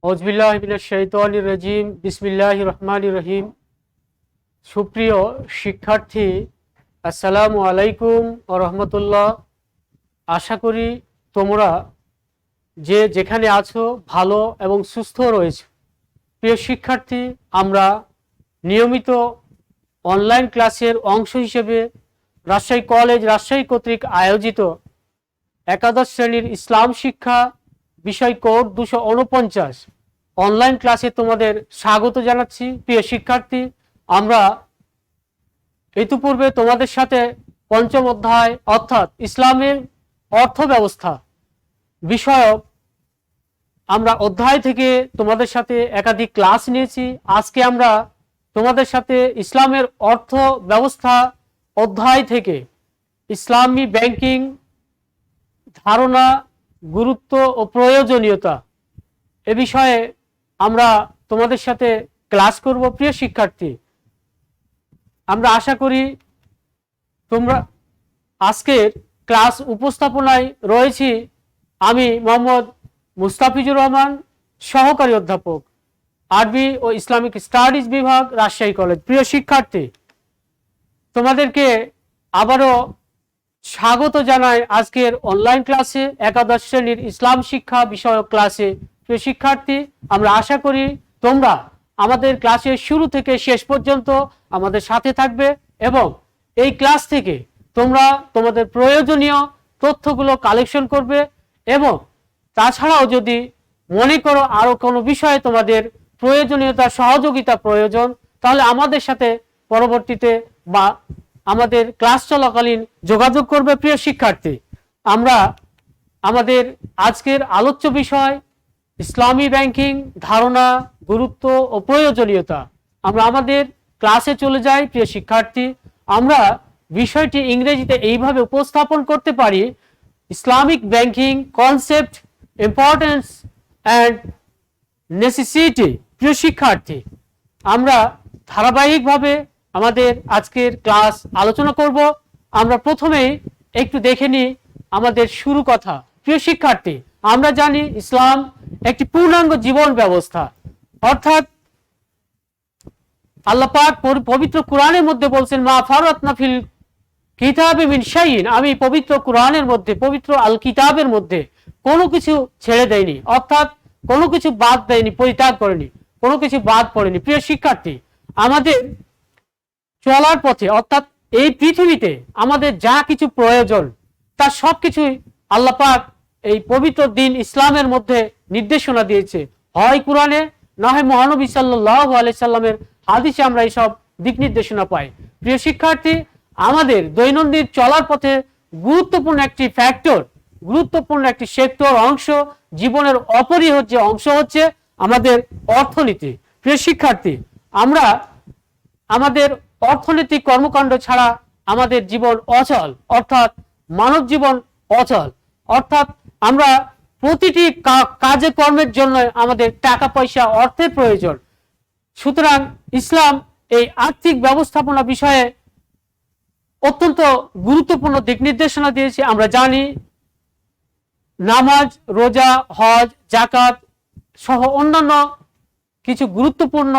আউযুবিল্লাহি মিনাশ শাইতানির রাজিম বিসমিল্লাহির রহমানির রহিম। সুপ্রিয় শিক্ষার্থী, আসসালামু আলাইকুম ওয়া রাহমাতুল্লাহ। আশা করি তোমরা যে যেখানে আছো ভালো এবং সুস্থ রয়েছে। প্রিয় শিক্ষার্থী, আমরা নিয়মিত অনলাইন ক্লাসের অংশ হিসেবে রাজশাহী কলেজ রাজশাহী কর্তৃক আয়োজিত একাদশ শ্রেণীর ইসলাম শিক্ষা বিষয় কোড 249 অনলাইন ক্লাসে তোমাদের স্বাগত জানাচ্ছি। প্রিয় শিক্ষার্থী, আমরা ইতিপূর্বে তোমাদের সাথে পঞ্চম অধ্যায় অর্থাৎ ইসলামের অর্থ ব্যবস্থা বিষয়ক আমরা অধ্যায় থেকে তোমাদের সাথে একাধিক ক্লাস নিয়েছি। আজকে আমরা তোমাদের সাথে ইসলামের অর্থ ব্যবস্থা অধ্যায় থেকে ইসলামী ব্যাংকিং ধারণা, গুরুত্ব ও প্রয়োজনীয়তা এ বিষয়ে আমরা তোমাদের সাথে ক্লাস করব। প্রিয় শিক্ষার্থী, আমরা আশা করি তোমরা আজকের ক্লাস উপস্থাপনায় রয়েছি আমি মোহাম্মদ মুস্তাফিজুর রহমান, সহকারী অধ্যাপক, আরবি ও ইসলামিক স্টাডিজ বিভাগ, রাজশাহী কলেজ। প্রিয় শিক্ষার্থী, তোমাদেরকে আবারও স্বাগত জানাই আজকের অনলাইন ক্লাসে একাদশ শ্রেণীর ইসলাম শিক্ষা বিষয়ক ক্লাসে। প্রিয় শিক্ষার্থী, আমরা আশা করি তোমরা আমাদের ক্লাসের শুরু থেকে শেষ পর্যন্ত আমাদের সাথে থাকবে এবং এই ক্লাস থেকে তোমরা তোমাদের প্রয়োজনীয় তথ্যগুলো কালেকশন করবে এবং তাছাড়াও যদি মনে করো আরও কোনো বিষয়ে তোমাদের প্রয়োজনীয়তা সহযোগিতা প্রয়োজন, তাহলে আমাদের সাথে পরবর্তীতে বা আমাদের ক্লাস চলাকালীন যোগাযোগ করবে। প্রিয় শিক্ষার্থী, আমরা আমাদের আজকের আলোচ্য বিষয় ইসলামী ব্যাংকিং ধারণা, গুরুত্ব ও প্রয়োজনীয়তা। আমরা আমাদের ক্লাসে চলে যাই। প্রিয় শিক্ষার্থী, আমরা বিষয়টি ইংরেজিতে এইভাবে উপস্থাপন করতে পারি: Islamic banking concept, importance and necessity. প্রিয় শিক্ষার্থী, আমরা ধারাবাহিকভাবে আমাদের আজকের ক্লাস আলোচনা করব। আমরা প্রথমেই একটু দেখে নিই আমাদের শুরু কথা। প্রিয় শিক্ষার্থী, আমরা জানি ইসলাম একটি পূর্ণাঙ্গ জীবন ব্যবস্থা, অর্থাৎ আল্লাহ পাক পবিত্র কোরআনের মধ্যে বলছেন, মা ফারাতনা ফিল কিতাবি মিন শাইইন, আমি পবিত্র কোরআনের মধ্যে, পবিত্র আল কিতাবের মধ্যে কোনো কিছু ছেড়ে দেয়নি, অর্থাৎ কোনো কিছু বাদ দেয়নি, পরিত্যাগ করেনি, কোনো কিছু বাদ পড়েনি। প্রিয় শিক্ষার্থী, আমাদের চলার পথে অর্থাৎ এই পৃথিবীতে আমাদের যা কিছু প্রয়োজন তার সবকিছুই আল্লাহ পাক এই পবিত্র দিন ইসলামের মধ্যে নির্দেশনা দিয়েছে, হয় কোরআনে, না হয় মহানবী সাল্লাল্লাহু আলাইহি সাল্লামের হাদিসে আমরা এইসব দিক নির্দেশনা পাই। প্রিয় শিক্ষার্থী, আমাদের দৈনন্দিন চলার পথে গুরুত্বপূর্ণ একটি ফ্যাক্টর, গুরুত্বপূর্ণ একটি সেক্টর অংশ, জীবনের অপরিহার্য অংশ হচ্ছে আমাদের অর্থনীতি। প্রিয় শিক্ষার্থী, আমরা আমাদের অর্থনৈতিক কর্মকাণ্ড ছাড়া আমাদের জীবন অচল, অর্থাৎ মানব জীবন অচল, অর্থাৎ আমরা প্রতিটি কাজে কর্মের জন্য আমাদের টাকা পয়সা, অর্থের প্রয়োজন। সুতরাং ইসলাম এই আর্থিক ব্যবস্থাপনা বিষয়ে অত্যন্ত গুরুত্বপূর্ণ দিক নির্দেশনা দিয়েছে। আমরা জানি নামাজ, রোজা, হজ, যাকাত সহ অন্যান্য কিছু গুরুত্বপূর্ণ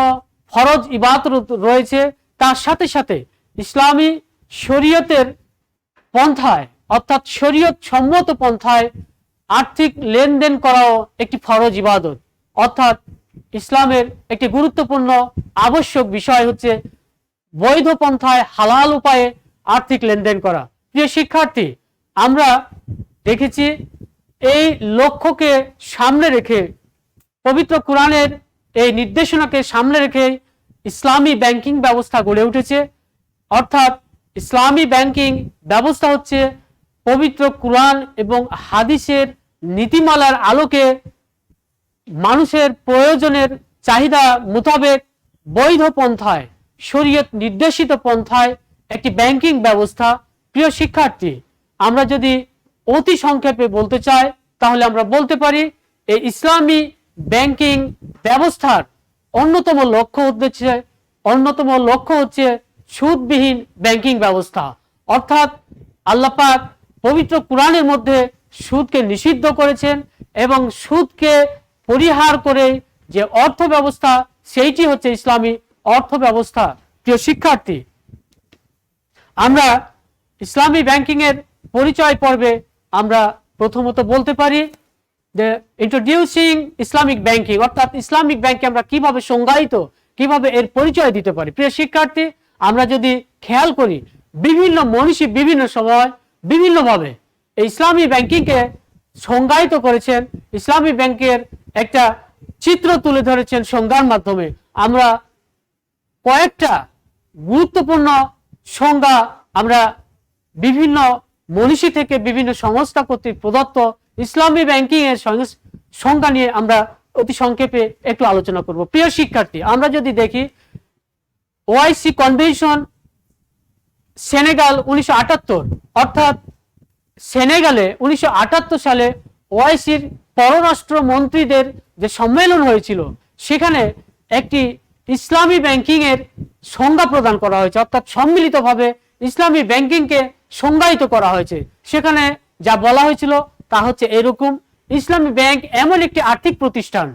ফরজ ইবাদত রয়েছে। তার সাথে সাথে ইসলামী শরীয়তের পন্থায় অর্থাৎ শরীয়ত সম্মত পন্থায় আর্থিক লেনদেন করাও একটি ফরজ ইবাদত, অর্থাৎ ইসলামের একটি গুরুত্বপূর্ণ আবশ্যক বিষয় হচ্ছে বৈধ পন্থায় হালাল উপায়ে আর্থিক লেনদেন করা। প্রিয় শিক্ষার্থী, আমরা দেখেছি এই লক্ষ্যকে সামনে রেখে, পবিত্র কোরআনের এই নির্দেশনাকে সামনে রেখে ইসলামী ব্যাংকিং ব্যবস্থা গড়ে উঠেছে। অর্থাৎ ইসলামী ব্যাংকিং ব্যবস্থা হচ্ছে পবিত্র কোরআন এবং হাদিসের নীতিমালার আলোকে মানুষের প্রয়োজনের চাহিদা মোতাবেক বৈধ পন্থায়, শরীয়ত নির্দেশিত পন্থায় একটি ব্যাংকিং ব্যবস্থা। প্রিয় শিক্ষার্থী, আমরা যদি অতি সংক্ষেপে বলতে চাই তাহলে আমরা বলতে পারি এই ইসলামী ব্যাংকিং ব্যবস্থার অন্যতম লক্ষ্য হচ্ছে সুদবিহীন ব্যাংকিং ব্যবস্থা। অর্থাৎ আল্লাহ পাক পবিত্র কোরআনের মধ্যে সুদকে নিষিদ্ধ করেছেন এবং সুদকে পরিহার করে যে অর্থ ব্যবস্থা সেইটি হচ্ছে ইসলামী অর্থ ব্যবস্থা। প্রিয় শিক্ষার্থী, আমরা ইসলামী ব্যাংকিং এর পরিচয় পর্বে আমরা প্রথমত বলতে পারি যে ইন্ট্রোডিউসিং ইসলামিক ব্যাংকিং, অর্থাৎ ইসলামিক ব্যাংকে আমরা কিভাবে সংজ্ঞায়িত, কিভাবে এর পরিচয় দিতে পারি। প্রিয় শিক্ষার্থী, আমরা যদি খেয়াল করি বিভিন্ন মনীষী বিভিন্ন সময় বিভিন্নভাবে এই ইসলামী ব্যাংকিংকে সংজ্ঞায়িত করেছেন, ইসলামী ব্যাংকের একটা চিত্র তুলে ধরেছেন সংজ্ঞার মাধ্যমে। আমরা কয়েকটা গুরুত্বপূর্ণ সংজ্ঞা আমরা বিভিন্ন মনীষী থেকে বিভিন্ন সংস্থা কর্তৃক প্রদত্ত ইসলামী ব্যাংকিং এর সংজ্ঞা নিয়ে আমরা অতি সংক্ষেপে একটু আলোচনা করব। প্রিয় শিক্ষার্থী, আমরা যদি দেখি ওআইসি কনভেনশন সেনেগাল 1978, অর্থাৎ সেনেগালে 1978 সালে ওআইসির পররাষ্ট্র মন্ত্রীদের যে সম্মেলন হয়েছিল সেখানে একটি ইসলামী ব্যাংকিং এর সংজ্ঞা প্রদান করা হয়েছে, অর্থাৎ সম্মিলিতভাবে ইসলামী ব্যাংকিংকে সংজ্ঞায়িত করা হয়েছে। সেখানে যা বলা হয়েছিল তা হচ্ছে এরকম: ইসলামী ব্যাংক এমন একটি আর্থিক প্রতিষ্ঠান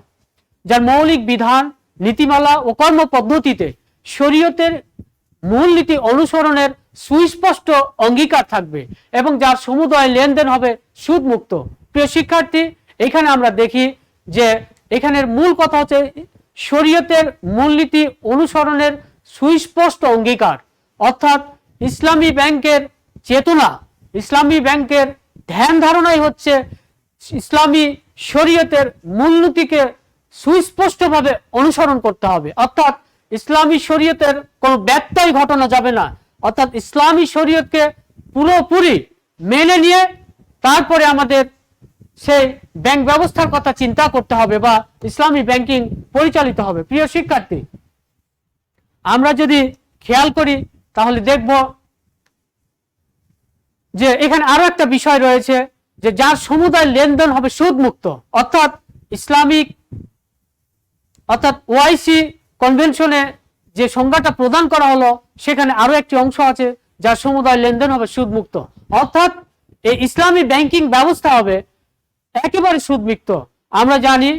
যার মৌলিক বিধান, নীতিমালা ও কর্মপদ্ধতিতে শরীয়তের মূলনীতি অনুসরণের সুস্পষ্ট অঙ্গীকার থাকবে এবং যার সমুদয় লেনদেন হবে সুদমুক্ত। প্রিয় শিক্ষার্থী, এখানে আমরা দেখি যে এখানের মূল কথা হচ্ছে শরীয়তের মূলনীতি অনুসরণের সুস্পষ্ট অঙ্গীকার, অর্থাৎ ইসলামী ব্যাংকের চেতনা, ইসলামী ব্যাংকের ধ্যান ধারণাই হচ্ছে ইসলামী শরীয়তের মূলনীতিকে সুস্পষ্টভাবে অনুসরণ করতে হবে, অর্থাৎ ইসলামী শরীয়তের কোনো ব্যত্যয় ঘটানো যাবে না, অর্থাৎ ইসলামী শরীয়তকে পুরোপুরি মেনে নিয়ে তারপরে আমাদের সেই ব্যাংক ব্যবস্থার কথা চিন্তা করতে হবে বা ইসলামী ব্যাংকিং পরিচালিত হবে। প্রিয় শিক্ষার্থী, আমরা যদি খেয়াল করি তাহলে দেখব যে এখানে আরো একটা বিষয় রয়েছে যে যার সমুদায় লেনদেন হবে সুদমুক্ত, অর্থাৎ ওআইসি কনভেনশনে যে সংজ্ঞাটা প্রদান করা হলো সেখানে আরো একটি অংশ আছে যার সমুদায় লেনদেন হবে সুদমুক্ত, অর্থাৎ এই ইসলামী ব্যাংকিং ব্যবস্থা হবে একেবারে সুদমুক্ত। আমরা জানি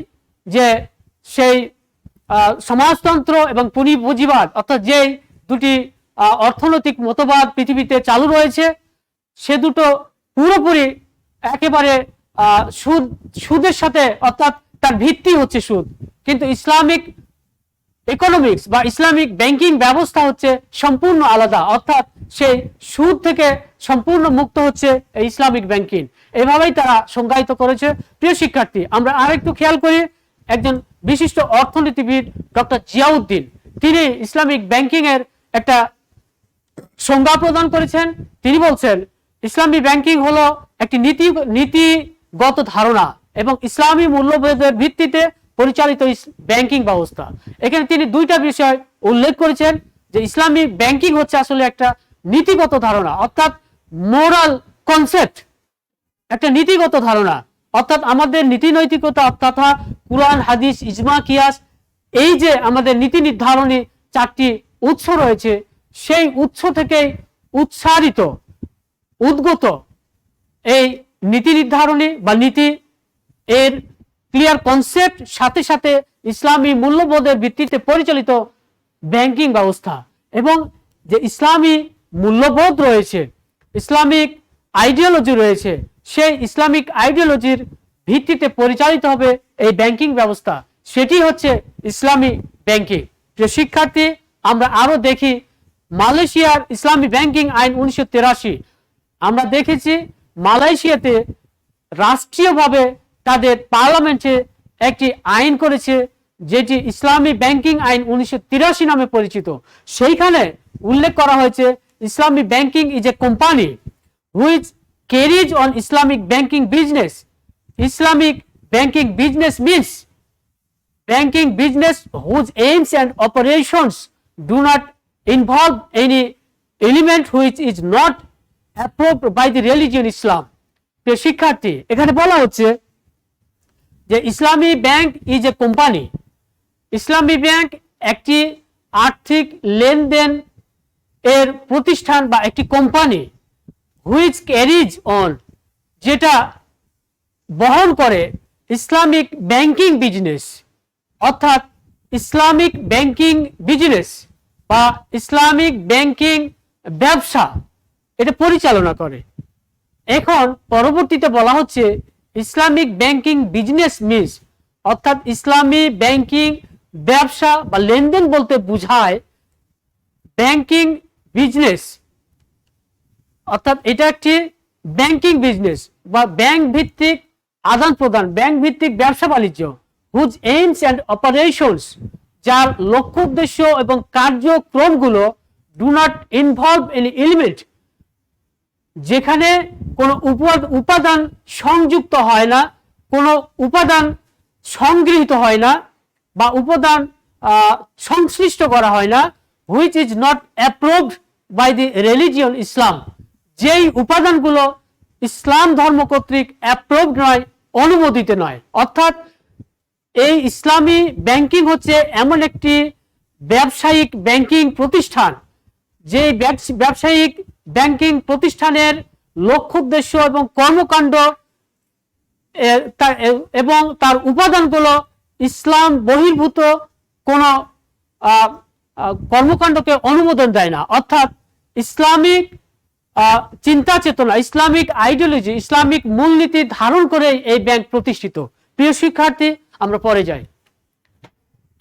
যে সেই সমাজতন্ত্র এবং পুঁজিবাদ, অর্থাৎ যে দুটি অর্থনৈতিক মতবাদ পৃথিবীতে চালু রয়েছে সে দুটো পুরোপুরি একেবারে সুদের সাথে, অর্থাৎ তার ভিত্তি হচ্ছে সুদ, কিন্তু ইসলামিক ইকোনমিক্স বা ইসলামিক ব্যাংকিং ব্যবস্থা হচ্ছে সম্পূর্ণ আলাদা, অর্থাৎ সেই সুদ থেকে সম্পূর্ণ মুক্ত হচ্ছে এই ইসলামিক ব্যাংকিং। এভাবেই তারা সংজ্ঞায়িত করেছে। প্রিয় শিক্ষার্থী, আমরা আরেকটু খেয়াল করি, একজন বিশিষ্ট অর্থনীতিবিদ ডক্টর জিয়াউদ্দিন তিনি ইসলামিক ব্যাংকিং এর একটা সংজ্ঞা প্রদান করেছেন। তিনি বলছেন ইসলামী ব্যাংকিং হলো একটি নীতিগত ধারণা এবং ইসলামী মূল্যবোধের ভিত্তিতে পরিচালিত ব্যাংকিং ব্যবস্থা। এখানে তিনি দুইটা বিষয় উল্লেখ করেছেন যে ইসলামী ব্যাংকিং হচ্ছে আসলে একটা নীতিগত ধারণা, অর্থাৎ মোরাল কনসেপ্ট, একটা নীতিগত ধারণা, অর্থাৎ আমাদের নীতি নৈতিকতা তথা কুরআন, হাদিস, ইজমা, কিয়াস, এই যে আমাদের নীতি নির্ধারণী চারটি উৎস রয়েছে সেই উৎস থেকে উৎসারিত উদ্গত এই নীতি নির্ধারণী বা নীতি এর ক্লিয়ার কনসেপ্ট সাথে সাথে ইসলামী মূল্যবোধের ভিত্তিতে পরিচালিত ব্যাংকিং ব্যবস্থা এবং যে ইসলামী মূল্যবোধ রয়েছে, ইসলামিক আইডিওলজি রয়েছে, সেই ইসলামিক আইডিওলজির ভিত্তিতে পরিচালিত হবে এই ব্যাংকিং ব্যবস্থা, সেটি হচ্ছে ইসলামী ব্যাংকিং। প্রিয় শিক্ষার্থী, আমরা আরো দেখি মালয়েশিয়ার ইসলামী ব্যাংকিং আইন 1983। আমরা দেখেছি মালয়েশিয়াতে রাষ্ট্রীয়ভাবে তাদের পার্লামেন্টে একটি আইন করেছে যেটি ইসলামী ব্যাংকিং আইন 1983 নামে পরিচিত। সেইখানে উল্লেখ করা হয়েছে Islami banking is a company which carries on Islamic banking business. Islamic banking business means banking business whose aims and operations do not involve any element which is not approved by the religion Islam. প্রিয় শিক্ষার্থী, এখানে বলা হচ্ছে যে Islami bank is a company, Islami bank একটি আর্থিক লেনদেন এর প্রতিষ্ঠান বা একটি কোম্পানি, হুইচ ক্যারিজ অন, যেটা বহন করে ইসলামিক ব্যাংকিং বিজনেস, অর্থাৎ ইসলামিক ব্যাংকিং বিজনেস বা ইসলামিক ব্যাংকিং ব্যবসা এটা পরিচালনা করে। এখন পরবর্তীতে বলা হচ্ছে ইসলামিক ব্যাংকিং বিজনেস মিনস, অর্থাৎ ইসলামী ব্যাংকিং ব্যবসা বা লেনদেন বলতে বোঝায় ব্যাংকিং বিজনেস, অর্থাৎ এটা একটি ব্যাংকিং বিজনেস বা ব্যাংক ভিত্তিক আদান প্রদান, ব্যাংক ভিত্তিক ব্যবসা বাণিজ্য, হুজ এইমস অ্যান্ড অপারেশনস, যার লক্ষ্য উদ্দেশ্য এবং কার্যক্রমগুলো do not involve any element, যেখানে কোনো উপাদান সংযুক্ত হয় না, কোনো উপাদান সংগৃহীত হয় না বা উপাদান সংশ্লিষ্ট করা হয় না, which is not approved by the religion Islam, যেই উপাদানগুলো ইসলাম ধর্ম কর্তৃক অ্যাপ্রুভড নয়, অনুমোদিত নয়। অর্থাৎ এই ইসলামী ব্যাংকিং হচ্ছে এমন একটি ব্যবসায়িক ব্যাংকিং প্রতিষ্ঠান, যে ব্যবসায়িক ব্যাংকিং প্রতিষ্ঠানের লক্ষ্য উদ্দেশ্য এবং কর্মকাণ্ড এবং তার উপাদানগুলো ইসলাম বহির্ভূত কোনো কর্মকাণ্ডকে অনুমোদন দেয় না। অর্থাৎ ইসলামিক চিন্তা চেতনা, ইসলামিক আইডিওলজি, ইসলামিক মূলনীতি ধারণ করে এই ব্যাংক প্রতিষ্ঠিত। প্রিয় শিক্ষার্থী, আমরা পরে যাই।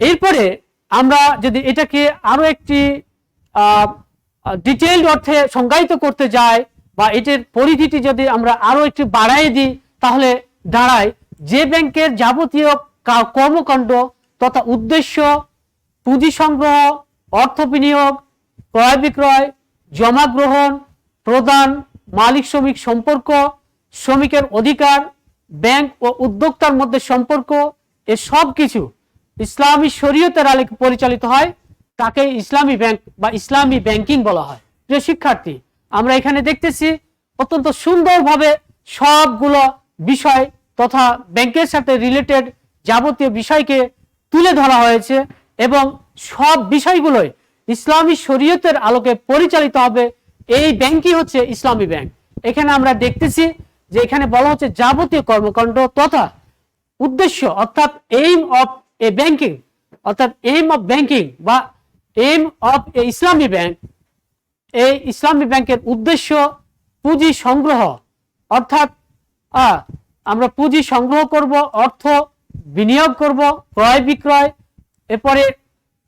এরপরে আমরা যদি এটাকে আরো একটি ডিটেইলড অর্থে সংজ্ঞায়িত করতে যাই বা এটার পরিধিটি যদি আমরা আরো একটু বাড়াই দিই, তাহলে দাঁড়ায় যে ব্যাংকের যাবতীয় কর্মকাণ্ড তথা উদ্দেশ্য পুঁজি সংগ্রহ, অর্থ বিনিয়োগ, ক্রয় বিক্রয়, জমা গ্রহণ প্রদান, মালিক শ্রমিক সম্পর্ক, শ্রমিকের অধিকার, ব্যাংক ও উদ্যোক্তার মধ্যে সম্পর্ক, এ সব কিছু ইসলামী শরীয়তের আলোকে পরিচালিত হয়, তাকে ইসলামী ব্যাংক বা ইসলামী ব্যাংকিং বলা হয়। প্রিয় শিক্ষার্থী, আমরা এখানে দেখতেছি অত্যন্ত সুন্দরভাবে সবগুলো বিষয় তথা ব্যাংকের সাথে রিলেটেড যাবতীয় বিষয়কে তুলে ধরা হয়েছে এবং সব বিষয়গুলোই ইসলামী শরীয়তের আলোকে পরিচালিত হবে। এই ব্যাংকই হচ্ছে ইসলামী ব্যাংক। এখানে আমরা দেখতেছি যে এখানে বলা হচ্ছে যাবতীয় কর্মকাণ্ড তথা উদ্দেশ্য, অর্থাৎ এইম অফ এ ব্যাংকিং, অর্থাৎ এইম অফ ব্যাংকিং বা aim of A Islami bank, এই ইসলামী ব্যাংকের উদ্দেশ্য পুঁজি সংগ্রহ, অর্থাৎ আমরা পুঁজি সংগ্রহ করব, অর্থ বিনিয়োগ করব, ক্রয় বিক্রয়, এরপরে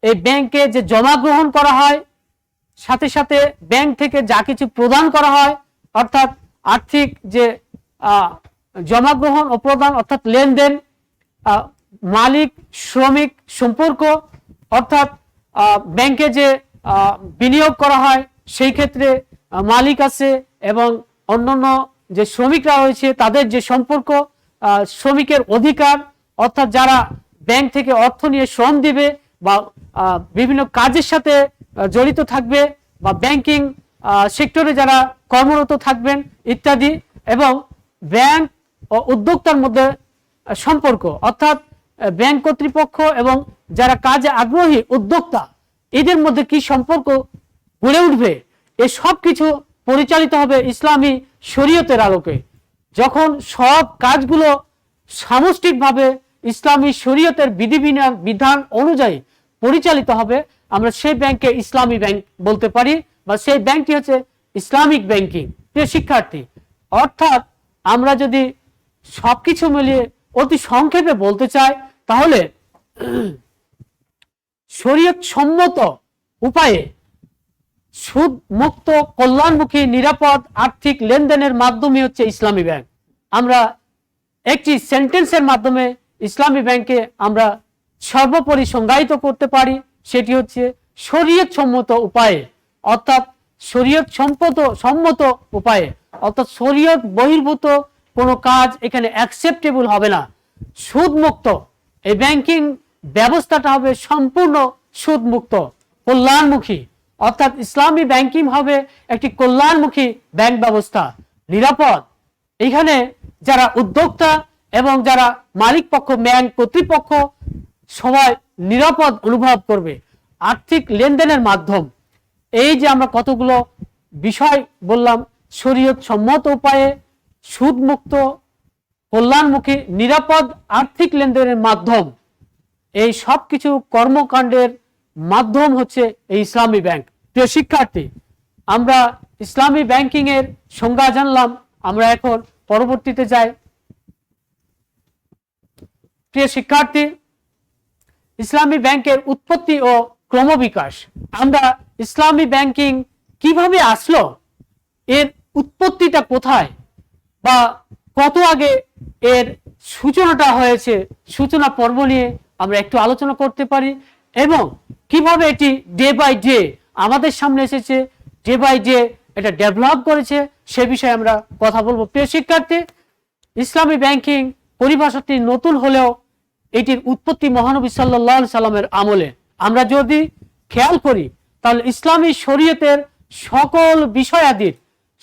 এই ব্যাংকে যে জমা গ্রহণ করা হয়, সাথে সাথে ব্যাংক থেকে যা কিছু প্রদান করা হয়, অর্থাৎ আর্থিক যে জমা গ্রহণ ও প্রদান অর্থাৎ লেনদেন, মালিক শ্রমিক সম্পর্ক, অর্থাৎ ব্যাংকে যে বিনিয়োগ করা হয় সেই ক্ষেত্রে মালিক আছে এবং অন্যান্য যে শ্রমিকরা রয়েছে তাদের যে সম্পর্ক, শ্রমিকের অধিকার, অর্থাৎ যারা ব্যাংক থেকে অর্থ নিয়ে শ্রম দিবে বা বিভিন্ন কাজের সাথে জড়িত থাকবে বা ব্যাংকিং সেক্টরে যারা কর্মরত থাকবেন ইত্যাদি, এবং ব্যাংক ও উদ্যোক্তার মধ্যে সম্পর্ক, অর্থাৎ ব্যাংক কর্তৃপক্ষ এবং যারা কাজে আগ্রহী উদ্যোক্তা এদের মধ্যে কি সম্পর্ক গড়ে উঠবে, এ সব কিছু পরিচালিত হবে ইসলামী শরীয়তের আলোকে। যখন সব কাজগুলো সামষ্টিকভাবে ইসলামী শরীয়তের বিধান অনুযায়ী পরিচালিত হবে, আমরা সেই ব্যাংককে ইসলামী ব্যাংক বলতে পারি বা সেই ব্যাংকটি হচ্ছে ইসলামিক ব্যাংকিং। প্রিয় শিক্ষার্থী, অর্থাৎ আমরা যদি সবকিছু মিলিয়ে অতি সংক্ষেপে বলতে চাই, তাহলে শরীয়ত সম্মত উপায়ে সুদ মুক্ত কল্যাণমুখী নিরাপদ আর্থিক লেনদেনের মাধ্যমে হচ্ছে ইসলামী ব্যাংক। আমরা একটি সেন্টেন্সের মাধ্যমে ইসলামী ব্যাংকে আমরা সর্বোপরি সংজ্ঞায়িত করতে পারি, সেটি হচ্ছে শরীয়ত সম্মত উপায়ে, অর্থাৎ শরীয়ত সম্মত উপায়ে, অর্থাৎ শরীয়ত বহির্ভূত কোনো কাজ এখানে অ্যাকসেপ্টেবল হবে না। সুদমুক্ত এই ব্যাংকিং ব্যবস্থাটা হবে সম্পূর্ণ সুদমুক্ত, কল্যাণমুখী, অর্থাৎ ইসলামী ব্যাংকিং হবে একটি কল্যাণমুখী ব্যাংক ব্যবস্থা, নিরাপদ। এখানে যারা উদ্যোক্তা এবং যারা মালিক পক্ষ ব্যাংক কর্তৃপক্ষ সবাই নিরাপদ অনুভব করবে আর্থিক লেনদেনের মাধ্যম। এই যে আমরা কতগুলো বিষয় বললাম, শরীয়ত সম্মত উপায়ে সুদমুক্ত কল্যাণমুখী নিরাপদ আর্থিক লেনদেনের মাধ্যম, এই সব কিছু কর্মকাণ্ডের মাধ্যম হচ্ছে এই ইসলামী ব্যাংক। প্রিয় শিক্ষার্থী, আমরা ইসলামী ব্যাংকিং এর সংজ্ঞা জানলাম, আমরা এখন পরবর্তীতে যাই। প্রিয় শিক্ষার্থী, ইসলামী ব্যাংকের উৎপত্তি ও ক্রমবিকাশ। আমরা ইসলামী ব্যাংকিং কিভাবে আসলো, এর উৎপত্তিটা কোথায় বা কত আগে এর সূচনাটা হয়েছে, সূচনা পর্ব নিয়ে আমরা একটু আলোচনা করতে পারি, এবং কিভাবে এটি ডে বাই ডে আমাদের সামনে এসেছে, ডে বাই ডে এটা ডেভেলপ করেছে, সে বিষয়ে আমরা কথা বলবো। প্রিয় শিক্ষার্থী, ইসলামী ব্যাংকিং পরিভাষাটি নতুন হলেও এটির উৎপত্তি মহানবী সাল্লাল্লাহু আলাইহি সাল্লামের আমলে। আমরা যদি খেয়াল করি তাহলে ইসলামী শরীয়তের সকল বিষয়াদির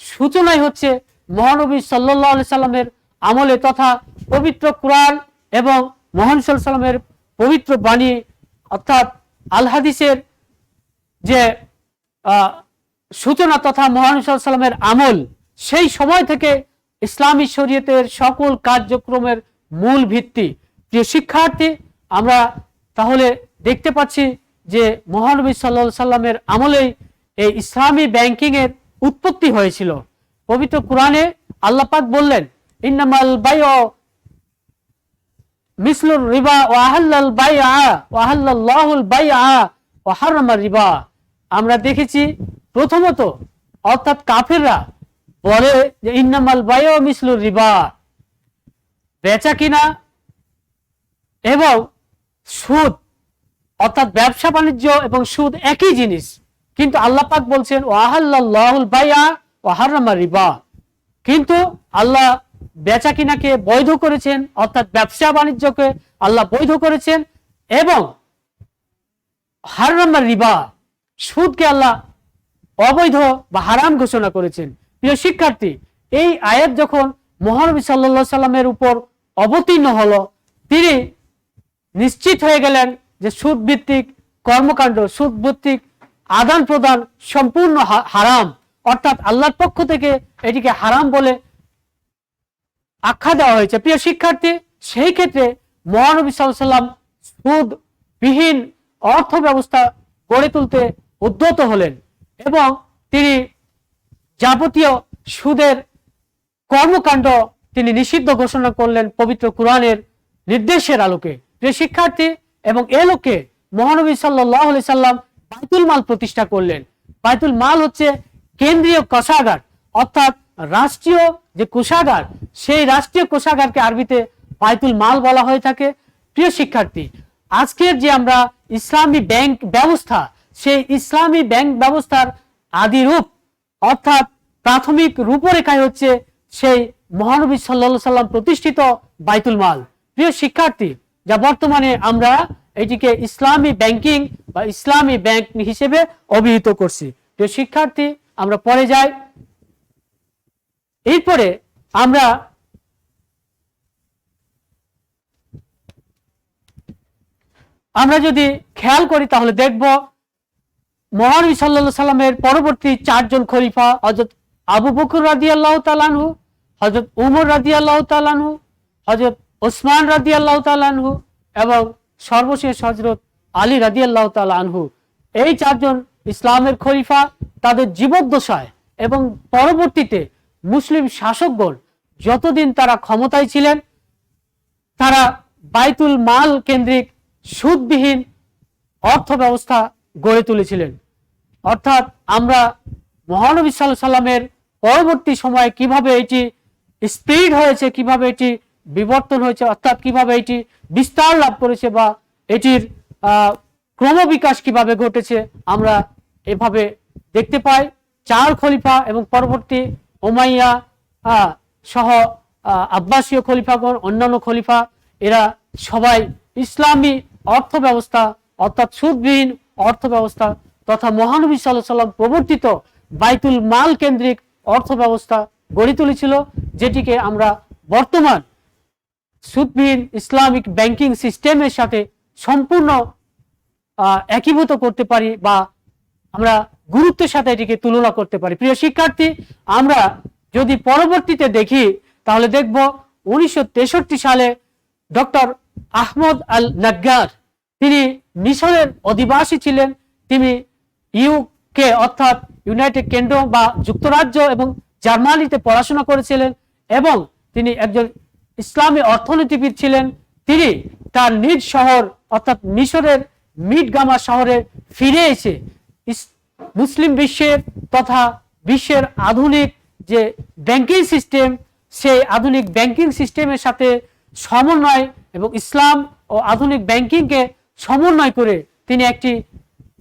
সূচনাই হচ্ছে মহানবী সাল্লাল্লাহু আলাইহি সাল্লামের আমলে, তথা পবিত্র কুরআন এবং মহানবী সাল্লাল্লাহু আলাইহি সাল্লামের পবিত্র বাণী অর্থাৎ আল হাদিসের যে সূচনা তথা মহানবী সাল্লাল্লাহু আলাইহি সাল্লামের আমল, সেই সময় থেকে ইসলামী শরীয়তের সকল কার্যক্রমের মূল ভিত্তি। প্রিয় শিক্ষার্থী, আমরা তাহলে দেখতে পাচ্ছি যে মহানবী সাল্লাল্লাহু আলাইহি সাল্লামের আমলেই এই ইসলামী ব্যাংকিং এর উৎপত্তি হয়েছিল। পবিত্র কুরআনে আল্লাহ পাক বললেন, ইন্নামাল বাইউ মিসলুর রিবা ওয়া আহাল্লাল বাইআ ওয়া আহাল্লাল্লাহুল বাইআ ওয়া হারামার রিবা। আমরা দেখেছি প্রথমত অর্থাৎ কাফেররা বলে যে ইন্নামাল বাইউ মিসলুর রিবা, বেচা কিনা এবং সুদ অর্থাৎ ব্যবসা বাণিজ্য এবং সুদ একই জিনিস, কিন্তু আল্লাহ পাক বলছেন ওয়া আহাল্লাল্লাহুল বাইআ ওয়া হারামার রিবা, কিন্তু আল্লাহ বেচা কিনাকে বৈধ করেছেন, অর্থাৎ ব্যবসা বাণিজ্যকে আল্লাহ বৈধ করেছেন, এবং হারামার রিবা সুদকে আল্লাহ অবৈধ বা হারাম ঘোষণা করেছেন। প্রিয় শিক্ষার্থী, এই আয়াত যখন মহানবী সাল্লাল্লাহু আলাইহি সাল্লামের উপর অবতীর্ণ হলো, তিনি নিশ্চিত হয়ে গেলেন যে সুদ ভিত্তিক কর্মকাণ্ড, সুদ ভিত্তিক আদান প্রদান সম্পূর্ণ হারাম, অর্থাৎ আল্লাহর পক্ষ থেকে এটিকে হারাম বলে আখ্যা দেওয়া হয়েছে। প্রিয় শিক্ষার্থী, সেই ক্ষেত্রে মহানবী সাল্লাল্লাহু আলাইহি সাল্লাম সুদ বিহীন অর্থ ব্যবস্থা গড়ে তুলতে উদ্যত হলেন এবং তিনি যাবতীয় সুদের কর্মকাণ্ড তিনি নিষিদ্ধ ঘোষণা করলেন পবিত্র কুরআনের নির্দেশের আলোকে। প্রিয় শিক্ষার্থী, এবং এ লোকে মহানবী সাল্লাল্লাহু আলাইহি সাল্লাম বাইতুল মাল প্রতিষ্ঠা করলেন। বাইতুল মাল হচ্ছে কেন্দ্রীয় কোষাগার, অর্থাৎ রাষ্ট্রীয় যে কোষাগার, সেই রাষ্ট্রীয় কোষাগারকে আরবিতে বাইতুল মাল বলা হয়ে থাকে। প্রিয় শিক্ষার্থী, আজকের যে আমরা ইসলামী ব্যাংক ব্যবস্থা, সেই ইসলামী ব্যাংক ব্যবস্থার আদি রূপ অর্থাৎ প্রাথমিক রূপরেখায় হচ্ছে সেই মহানবী সাল্লাল্লাহু আলাইহি সাল্লাম প্রতিষ্ঠিত বাইতুল মাল। প্রিয় শিক্ষার্থী, যা বর্তমানে আমরা এটিকে ইসলামী ব্যাংকিং বা ইসলামী ব্যাংক হিসেবে অভিহিত করছি। প্রিয় শিক্ষার্থী, আমরা পরে যাই। এরপরে আমরা যদি খেয়াল করি তাহলে দেখব মহানবী সাল্লাল্লাহু আলাইহি সাল্লামের পরবর্তী চারজন খলিফা, হযরত আবু বকর রাদিয়াল্লাহু তাআলা আনহু, হযরত উমর রাদিয়াল্লাহু তাআলা আনহু, হযরত ওসমান রাদিয়াল্লাহু তাআলা আনহু এবং সর্বশেষ হযরত আলী রাদিয়াল্লাহু তাআলা আনহু, এই চারজন ইসলামের খলিফা তাদের জীবদ্দশায় এবং পরবর্তীতে মুসলিম শাসকগণ যতদিন তারা ক্ষমতায় ছিলেন, তারা বাইতুল মাল কেন্দ্রিক সুদবিহীন অর্থ ব্যবস্থা গড়ে তুলেছিলেন। অর্থাৎ আমরা মহানবী সাল্লাল্লাহু আলাইহি সাল্লামের পরবর্তী সময়ে কিভাবে এটি স্প্রেড হয়েছে, কিভাবে এটি বিবর্তন হয়েছে, অর্থাৎ কিভাবে এটি বিস্তার লাভ করেছে বা এটির ক্রমবিকাশ কিভাবে ঘটেছে, আমরা এভাবে দেখতে পাই। চার খলিফা এবং পরবর্তী উমাইয়া সহ আব্বাসীয় খলিফাগণ, অন্যান্য খলিফা, এরা সবাই ইসলামী অর্থ ব্যবস্থা অর্থাৎ সুদবিহীন অর্থ ব্যবস্থা তথা মহানবী সাল্লাল্লাহু আলাইহি সাল্লাম প্রবর্তিত বাইতুল মাল কেন্দ্রিক অর্থ ব্যবস্থা গড়ে তুলেছিল, যেটিকে আমরা বর্তমান সুদবিহীন ইসলামিক ব্যাংকিং সিস্টেমের সাথে সম্পূর্ণ একীভূত করতে পারি বা আমরা গুরুত্বের সাথে এটিকে তুলনা করতে পারি। প্রিয় শিক্ষার্থী, আমরা যদি পরবর্তীতে দেখি তাহলে দেখব 1963 সালে ডক্টর আহমদ আল নাগ্গার তিনি মিশরের অধিবাসী ছিলেন। তিনি ইউকে অর্থাৎ ইউনাইটেড কিংডম বা যুক্তরাজ্য এবং জার্মানিতে পড়াশোনা করেছিলেন এবং তিনি একজন ইসলামী অর্থনীতিবিদ ছিলেন। তিনি তার নিজ শহর অর্থাৎ মিশরের মিডগামা শহরে ফিরে এসে মুসলিম বিশ্বের তথা বিশ্বের আধুনিক যে ব্যাংকিং সিস্টেম, সেই আধুনিক ব্যাংকিং সিস্টেমের সাথে সমন্বয় এবং ইসলাম ও আধুনিক ব্যাংকিংকে সমন্বয় করে তিনি একটি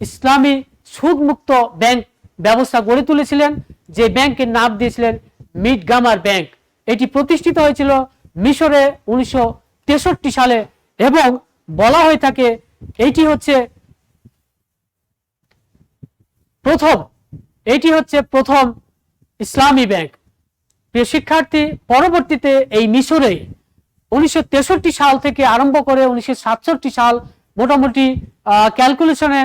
ইসলামী সুদমুক্ত ব্যাংক ব্যবস্থা গড়ে তুলেছিলেন, যে ব্যাংকের নাম দিয়েছিলেন মিডগামার ব্যাংক। এটি প্রতিষ্ঠিত হয়েছিল মিশরে 1963 সালে এবং বলা হয়ে থাকে এটি হচ্ছে প্রথম ইসলামী ব্যাংক। প্রিয় শিক্ষার্থী, পরবর্তীতে এই মিশরে 1963 সাল থেকে আরম্ভ করে 1967 সাল, মোটামুটি ক্যালকুলেশনে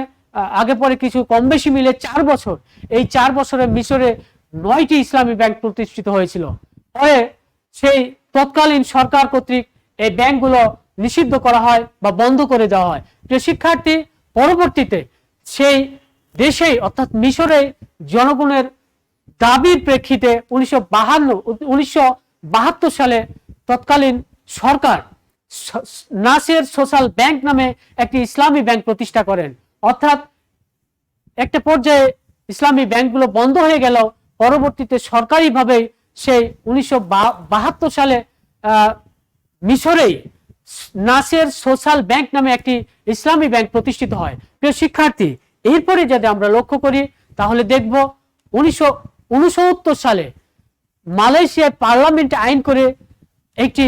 আগে পরে কিছু কম বেশি মিলে 4 বছর, এই 4 বছরে মিশরে 9টি ইসলামী ব্যাংক প্রতিষ্ঠিত হয়েছিল। পরে সেই তৎকালীন সরকার কর্তৃক এই ব্যাংকগুলো নিষিদ্ধ করা হয় বা বন্ধ করে দেওয়া হয়। প্রিয় শিক্ষার্থী, পরবর্তীতে সেই দেশেই অর্থাৎ মিশরে জনগণের দাবির প্রেক্ষিতে 1972 সালে তৎকালীন সরকার নাসের সোশ্যাল ব্যাংক নামে একটি ইসলামী ব্যাংক প্রতিষ্ঠা করেন। অর্থাৎ একটা পর্যায়ে ইসলামী ব্যাংকগুলো বন্ধ হয়ে গেল, পরবর্তীতে সরকারিভাবে সেই 1972 সালে মিশরেই নাসের সোশ্যাল ব্যাংক নামে একটি ইসলামী ব্যাংক প্রতিষ্ঠিত হয়। প্রিয় শিক্ষার্থী, এরপরে যদি আমরা লক্ষ্য করি তাহলে দেখব 1969 সালে মালয়েশিয়ার পার্লামেন্টে আইন করে একটি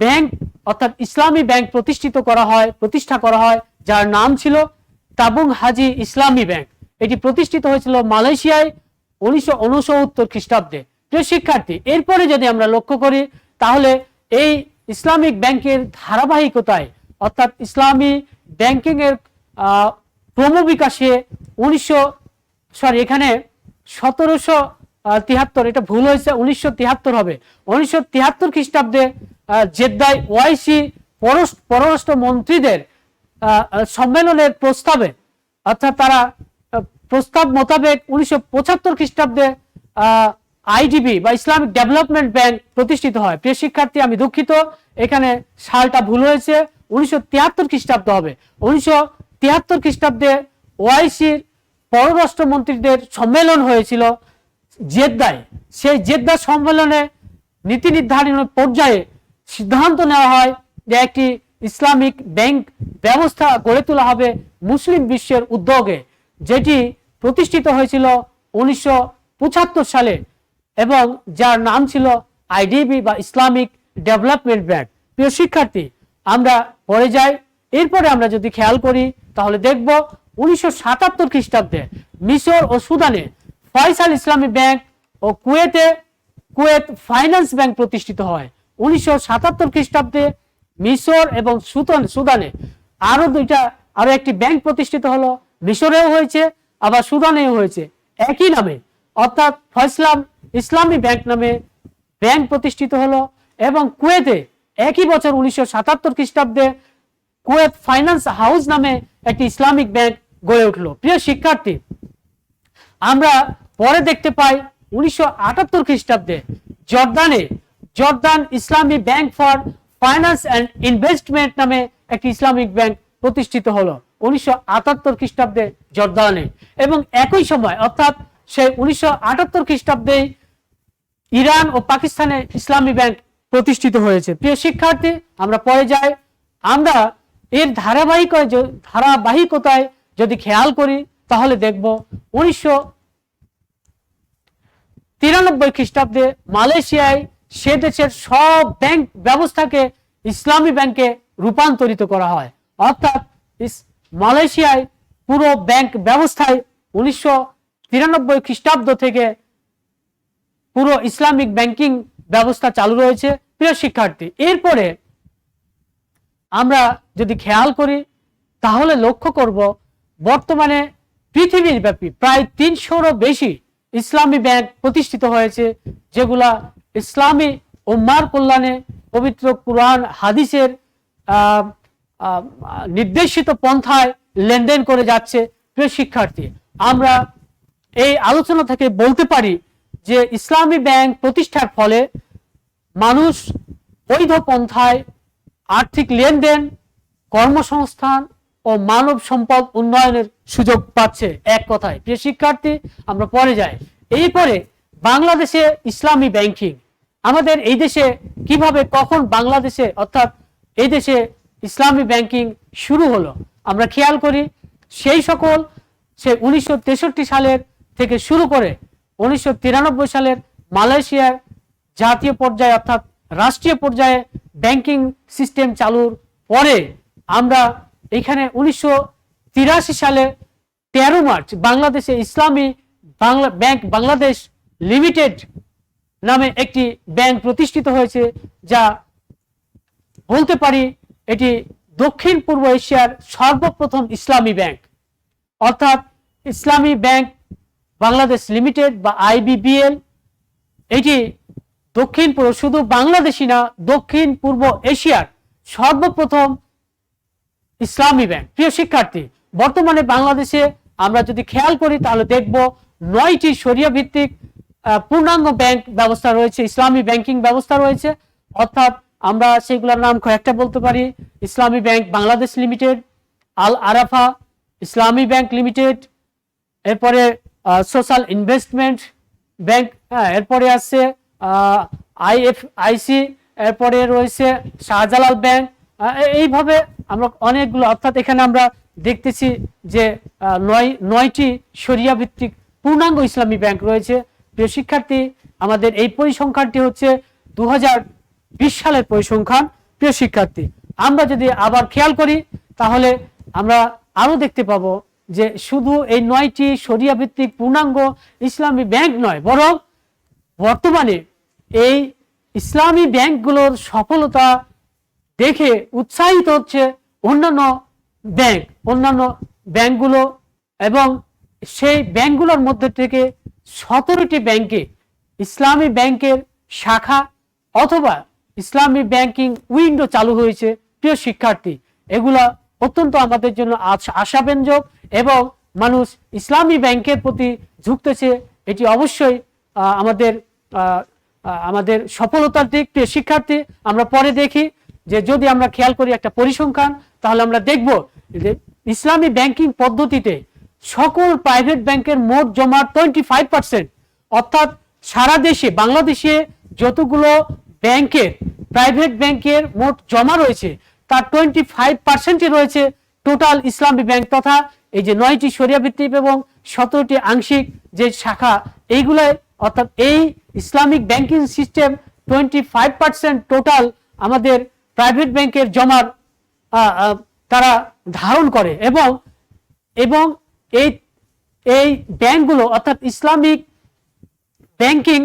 ব্যাংক অর্থাৎ ইসলামী ব্যাংক প্রতিষ্ঠা করা হয়, যার নাম ছিল তাবুং হাজি ইসলামী ব্যাংক। এটি প্রতিষ্ঠিত হয়েছিল মালয়েশিয়ায় 1969 খ্রিস্টাব্দে। প্রিয় শিক্ষার্থী, এরপরে যদি আমরা লক্ষ্য করি তাহলে এই ইসলামিক ব্যাংকের ধারাবাহিকতায় অর্থাৎ ইসলামী ব্যাংকিং এর ক্রমবিকাশে এখানে 1773, এটা ভুল হয়েছে, 1973 হবে। 1973 খ্রিস্টাব্দে জেদ্দায় ওআইসি পররাষ্ট্র মন্ত্রীদের সম্মেলনের প্রস্তাবে অর্থাৎ তারা প্রস্তাব মোতাবেক 1975 খ্রিস্টাব্দে আইডিবি বা ইসলামিক ডেভেলপমেন্ট ব্যাংক প্রতিষ্ঠিত হয়। প্রিয় শিক্ষার্থী, আমি দুঃখিত, এখানে সালটা ভুল হয়েছে, 1973 খ্রিস্টাব্দ হবে। 1973 খ্রিস্টাব্দে ওআইসির পররাষ্ট্র মন্ত্রীদের সম্মেলন হয়েছিল জেদ্দায়। সেই জেদ্দা সম্মেলনে নীতি নির্ধারণের পর্যায়ে সিদ্ধান্ত নেওয়া হয় যে একটি ইসলামিক ব্যাংক ব্যবস্থা গড়ে তোলা হবে মুসলিম বিশ্বের উদ্যোগে, যেটি প্রতিষ্ঠিত হয়েছিল 1975 সালে এবং যার নাম ছিল আইডিবি বা ইসলামিক ডেভেলপমেন্ট ব্যাংক। প্রিয় শিক্ষার্থী, আমরা পরে যাই। এরপরে আমরা যদি খেয়াল করি তাহলে দেখব 1977 খ্রিস্টাব্দে মিশর ও সুদানে ফয়সাল ইসলামী ব্যাংক ও কুয়েত ফাইন্যান্স ব্যাংক প্রতিষ্ঠিত হয়। 1977 খ্রিস্টাব্দে মিশর এবং সুদানে আরো একটি ব্যাংক প্রতিষ্ঠিত হলো। মিশরেও হয়েছে আবার সুদানেও হয়েছে একই নামে, অর্থাৎ ফয়সাল ইসলামী ব্যাংক নামে ব্যাংক প্রতিষ্ঠিত হলো এবং কুয়েতে একই বছর 1977 খ্রিস্টাব্দে কুয়েত ফাইন্যান্স হাউস নামে একটি ইসলামিক ব্যাংক গড়ে উঠলো। প্রিয় শিক্ষার্থী, আমরা পরে দেখতে পাই 1978 খ্রিস্টাব্দে Jordan Islami bank for finance and investment নামে একটি ইসলামিক ব্যাংক প্রতিষ্ঠিত হলো 1978 খ্রিস্টাব্দে জর্দানে। এবং একই সময় অর্থাৎ সেই 1978 খ্রিস্টাব্দে ইরান ও পাকিস্তানে ইসলামী ব্যাংক প্রতিষ্ঠিত হয়েছে। প্রিয় শিক্ষার্থী, আমরা পরে যাই। আমরা এর ধারাবাহিকতায় যদি খেয়াল করি তাহলে দেখব 1993 খ্রিস্টাব্দে মালয়েশিয়ায় সে দেশের সব ব্যাংক ব্যবস্থাকে ইসলামী ব্যাংকে রূপান্তরিত করা হয়। অর্থাৎ মালয়েশিয়ায় পুরো ব্যাংক ব্যবস্থায় 1993 খ্রিস্টাব্দ থেকে পুরো ইসলামিক ব্যাংকিং ব্যবস্থা চালু রয়েছে। প্রিয় শিক্ষার্থী, এরপরে আমরা যদি খেয়াল করি তাহলে লক্ষ্য করব বর্তমানে পৃথিবীর ব্যাপী প্রায় 300-রও বেশি ইসলামী ব্যাংক প্রতিষ্ঠিত হয়েছে, যেগুলা ইসলামী উম্মার কল্যাণে পবিত্র কুরআন হাদিসের নির্দেশিত পন্থায় লেনদেন করে যাচ্ছে। প্রিয় শিক্ষার্থী, আমরা এই আলোচনা থেকে বলতে পারি যে ইসলামী ব্যাংক প্রতিষ্ঠার ফলে মানুষ বৈধ পন্থায় আর্থিক লেনদেন, কর্মসংস্থান ও মানব সম্পদ উন্নয়নের সুযোগ পাচ্ছে। এক কথায় প্রিয় শিক্ষার্থী, আমরা পরে যাই। এরপরে বাংলাদেশে ইসলামী ব্যাংকিং, আমাদের এই দেশে কিভাবে, কখন বাংলাদেশে অর্থাৎ এই দেশে ইসলামী ব্যাংকিং শুরু হলো, আমরা খেয়াল করি। সেই 1963 সালের থেকে শুরু করে 1993 সালের মালয়েশিয়ার জাতীয় পর্যায়ে অর্থাৎ রাষ্ট্রীয় পর্যায়ে ব্যাংকিং সিস্টেম চালুর পরে আমরা এখানে 1983 সালে 13 মার্চ বাংলাদেশে ইসলামী ব্যাংক বাংলাদেশ লিমিটেড নামে একটি ব্যাংক প্রতিষ্ঠিত হয়েছে, যা বলতে পারি এটি দক্ষিণ পূর্ব এশিয়ার সর্বপ্রথম ইসলামী ব্যাংক। অর্থাৎ ইসলামী ব্যাংক বাংলাদেশ লিমিটেড বা IBBL, এটি দক্ষিণ পূর্ব, শুধু বাংলাদেশি না, দক্ষিণ পূর্ব এশিয়ার সর্বপ্রথম ইসলামী ব্যাংক। প্রিয় শিক্ষার্থী, বর্তমানে বাংলাদেশে আমরা যদি খেয়াল করি তাহলে দেখব 9টি শরিয়া ভিত্তিক পূর্ণাঙ্গ ব্যাংক ব্যবস্থা রয়েছে, ইসলামী ব্যাংকিং ব্যবস্থা রয়েছে। অর্থাৎ আমরা সেগুলোর নাম কয়েকটা বলতে পারি: ইসলামী ব্যাংক বাংলাদেশ লিমিটেড, আল আরাফা ইসলামী ব্যাংক লিমিটেড, এরপরে সোশ্যাল ইনভেস্টমেন্ট ব্যাংক, এরপরে আছে IFIC, এরপরে রয়েছে শাহজালাল ব্যাংক। এইভাবে আমরা অনেকগুলো, অর্থাৎ এখানে আমরা দেখতেছি যে 9টি শরিয়া ভিত্তিক পূর্ণাঙ্গ ইসলামী ব্যাংক রয়েছে। প্রিয় শিক্ষার্থী, আমাদের এই পরিসংখ্যানটি হচ্ছে 2020 সালের পরিসংখ্যান। প্রিয় শিক্ষার্থী, আমরা যদি আবার খেয়াল করি তাহলে আমরা আরো দেখতে পাবো যে শুধু এই 9টি শরিয়া ভিত্তিক পূর্ণাঙ্গ ইসলামী ব্যাংক নয়, বরং বর্তমানে এই ইসলামী ব্যাংকগুলোর সফলতা দেখে উৎসাহিত হচ্ছে অন্যান্য ব্যাংকগুলো, এবং সেই ব্যাংকগুলোর মধ্যে থেকে 17টি ব্যাংকে ইসলামী ব্যাংকের শাখা অথবা ইসলামী ব্যাংকিং উইন্ডো চালু হয়েছে। প্রিয় শিক্ষার্থী, এগুলা অত্যন্ত আমাদের জন্য আশাব্যঞ্জক এবং মানুষ ইসলামী ব্যাংকের প্রতি ঝুঁকতেছে। এটি অবশ্যই আমাদের সফলতার দিক। প্রিয় শিক্ষার্থী, আমরা পরে দেখি যে যদি আমরা খেয়াল করি একটা পরিসংখ্যান, তাহলে আমরা দেখব যে ইসলামী ব্যাংকিং পদ্ধতিতে সকল প্রাইভেট ব্যাংকের মোট জমা 25%, অর্থাৎ সারা দেশে বাংলাদেশে যতগুলো ব্যাংকের প্রাইভেট ব্যাংকের মোট জমা রয়েছে তার 25%ই রয়েছে টোটাল ইসলামী ব্যাংক, তথা এই যে 9টি শরিয়া ভিত্তিক এবং 17টি আংশিক যে শাখা, এইগুলাই, অর্থাৎ এই ইসলামিক ব্যাংকিং সিস্টেম 25% টোটাল আমাদের প্রাইভেট ব্যাংকের জমার তারা ধারণ করে। এবং এই ব্যাংকগুলো অর্থাৎ ইসলামিক ব্যাংকিং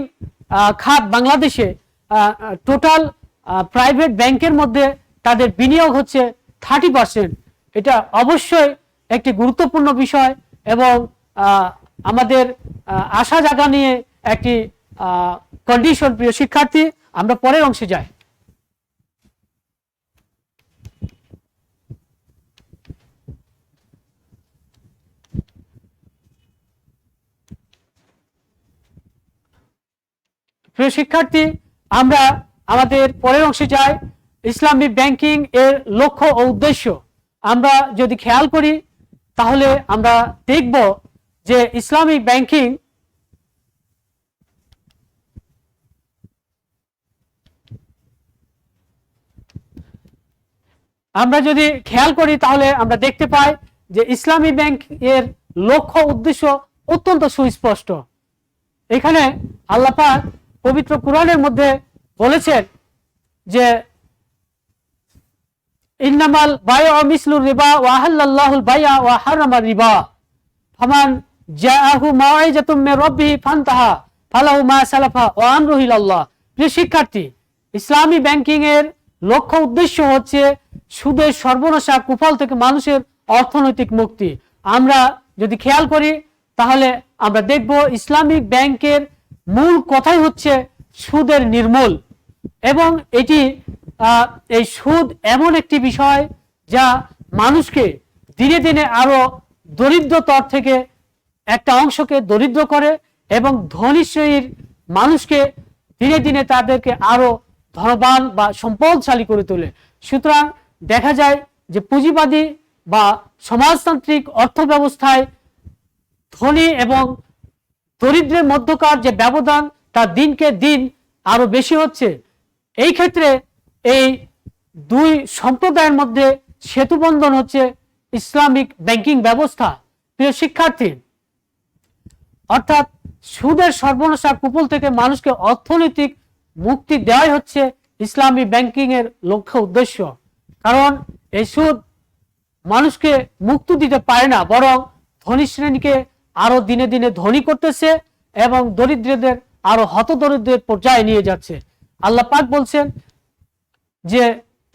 খাত বাংলাদেশে টোটাল প্রাইভেট ব্যাংকের মধ্যে তাদের বিনিয়োগ হচ্ছে 30%। এটা অবশ্যই একটি গুরুত্বপূর্ণ বিষয় এবং আমাদের আশা জাগা নিয়ে একটি কন্ডিশন। প্রিয় শিক্ষার্থী, আমরা পরের অংশে যাই। প্রিয় শিক্ষার্থী, আমরা আমাদের পরের অংশে যাই। ইসলামী ব্যাংকিং এর লক্ষ্য ও উদ্দেশ্য আমরা যদি খেয়াল করি তাহলে আমরা দেখব যে ইসলামিক ব্যাংকিং আমরা যদি খেয়াল করি তাহলে আমরা দেখতে পাই যে ইসলামী ব্যাংক এর লক্ষ্য উদ্দেশ্য অত্যন্ত সুস্পষ্ট। এখানে আল্লাহ পাক পবিত্র কুরআনের মধ্যে বলেছেন যে ইন্নামাল বাইউ মিসলুর রিবা ওয়া আহাল্লাল্লাহুল বাই'a ওয়া হারামা রিবা ফামান জাআহু মাউইজাতুম মির রাব্বিহি ফান্তাহা ফালাহু মা সালাফা ওয়া আমরুহু ইলাল্লাহ। প্রিয় শিক্ষার্থী, ইসলামী ব্যাংকিং এর লক্ষ্য উদ্দেশ্য হচ্ছে সুদের সর্বনাশা কুফল থেকে মানুষের অর্থনৈতিক মুক্তি। আমরা যদি খেয়াল করি তাহলে আমরা দেখব ইসলামিক ব্যাংকের মূল কথাই হচ্ছে সুদের নির্মূল, এবং এটি এই সুদ এমন একটি বিষয় যা মানুষকে দিনে দিনে আরো দরিদ্রতর থেকে একটা অংশকে দরিদ্র করে এবং ধনী শ্রেণীর মানুষকে দিনে দিনে তাদেরকে আরো ধনবান বা সম্পদশালী করে তোলে। সুতরাং দেখা যায় যে পুঁজিবাদী বা সমাজতান্ত্রিক অর্থ ব্যবস্থায় ধনী এবং দরিদ্রের মধ্যকার যে ব্যবধান তা দিনকে দিন আরো বেশি হচ্ছে। এই ক্ষেত্রে এই দুই সম্প্রদায়ের মধ্যে সেতুবন্ধন হচ্ছে ইসলামিক ব্যাংকিং ব্যবস্থা। প্রিয় শিক্ষার্থী, অর্থাৎ সুদের সর্বনাশা কুপল থেকে মানুষকে অর্থনৈতিক মুক্তি দেওয়াই হচ্ছে ইসলামী ব্যাংকিং এর লক্ষ্য উদ্দেশ্য। কারণ এই সুদ মানুষকে মুক্তি দিতে পারে না, বরং ধনী শ্রেণীকে আরো দিনে দিনে ধনী করতেছে এবং দরিদ্রদের আরো হতদরিদ্রের পর্যায়ে নিয়ে যাচ্ছে। আল্লাহ পাক বলছেন যে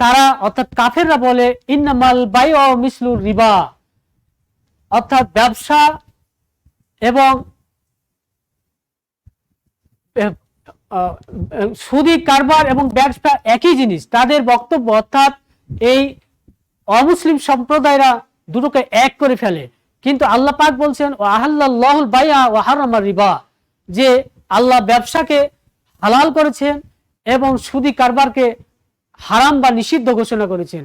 তারা অর্থাৎ কাফেররা বলে ইন্নামাল বাইউ মিসলুর রিবা, অর্থাৎ ব্যবসা এবং সুদি কারবার এবং ব্যবসা একই জিনিস, তাদের বক্তব্য। অর্থাৎ এই অমুসলিম সম্প্রদায়রা দুটোকে এক করে ফেলে। কিন্তু আল্লাহ পাক বলছেন ও আহাল্লাহুল বাইআ ওয়া হারামার রিবা, যে আল্লাহ ব্যবসাকে হালাল করেছেন এবং সুদি কারবারকে হারাম বা নিষিদ্ধ ঘোষণা করেছেন।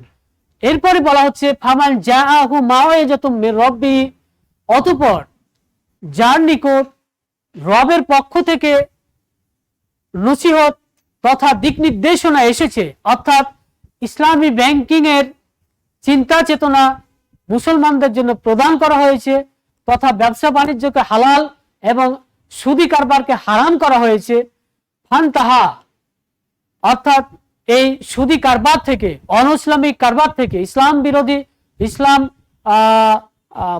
এরপরে বলা হচ্ছে ফামান জাআহু মাওয়াইজাতুম মির রাব্বি, অতঃপর যার নিকট রবের পক্ষ থেকে নসিহত তথা দিক নির্দেশনা এসেছে, অর্থাৎ ইসলামী ব্যাংকিং এর চিন্তা চেতনা মুসলমানদের জন্য প্রদান করা হয়েছে, তথা ব্যবসা বাণিজ্যকে হালাল এবং সুদি কারবারকে হারাম করা হয়েছে। ফান্তাহা, অর্থাৎ এই সুদি কারবার থেকে, অনইসলামিক কারবার থেকে, ইসলাম বিরোধী, ইসলাম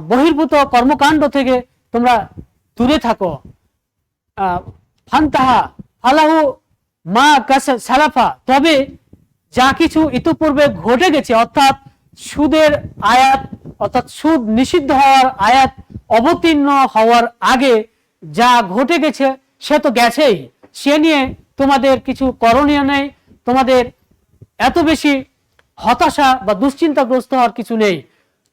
বহির্ভূত কর্মকাণ্ড থেকে তোমরা দূরে থাকো। ফান্তাহা ফালাহু মা সালাফা, তবে যা কিছু ইতিপূর্বে ঘটে গেছে, অর্থাৎ সুদের আয়াত, অর্থাৎ সুদ নিষিদ্ধ হওয়ার আয়াত অবতীর্ণ হওয়ার আগে যা ঘটে গেছে সে তো গেছেই, সে নিয়ে তোমাদের কিছু করণীয় নেই, তোমাদের এত বেশি হতাশা বা দুশ্চিন্তাগ্রস্ত হওয়ার কিছু নেই।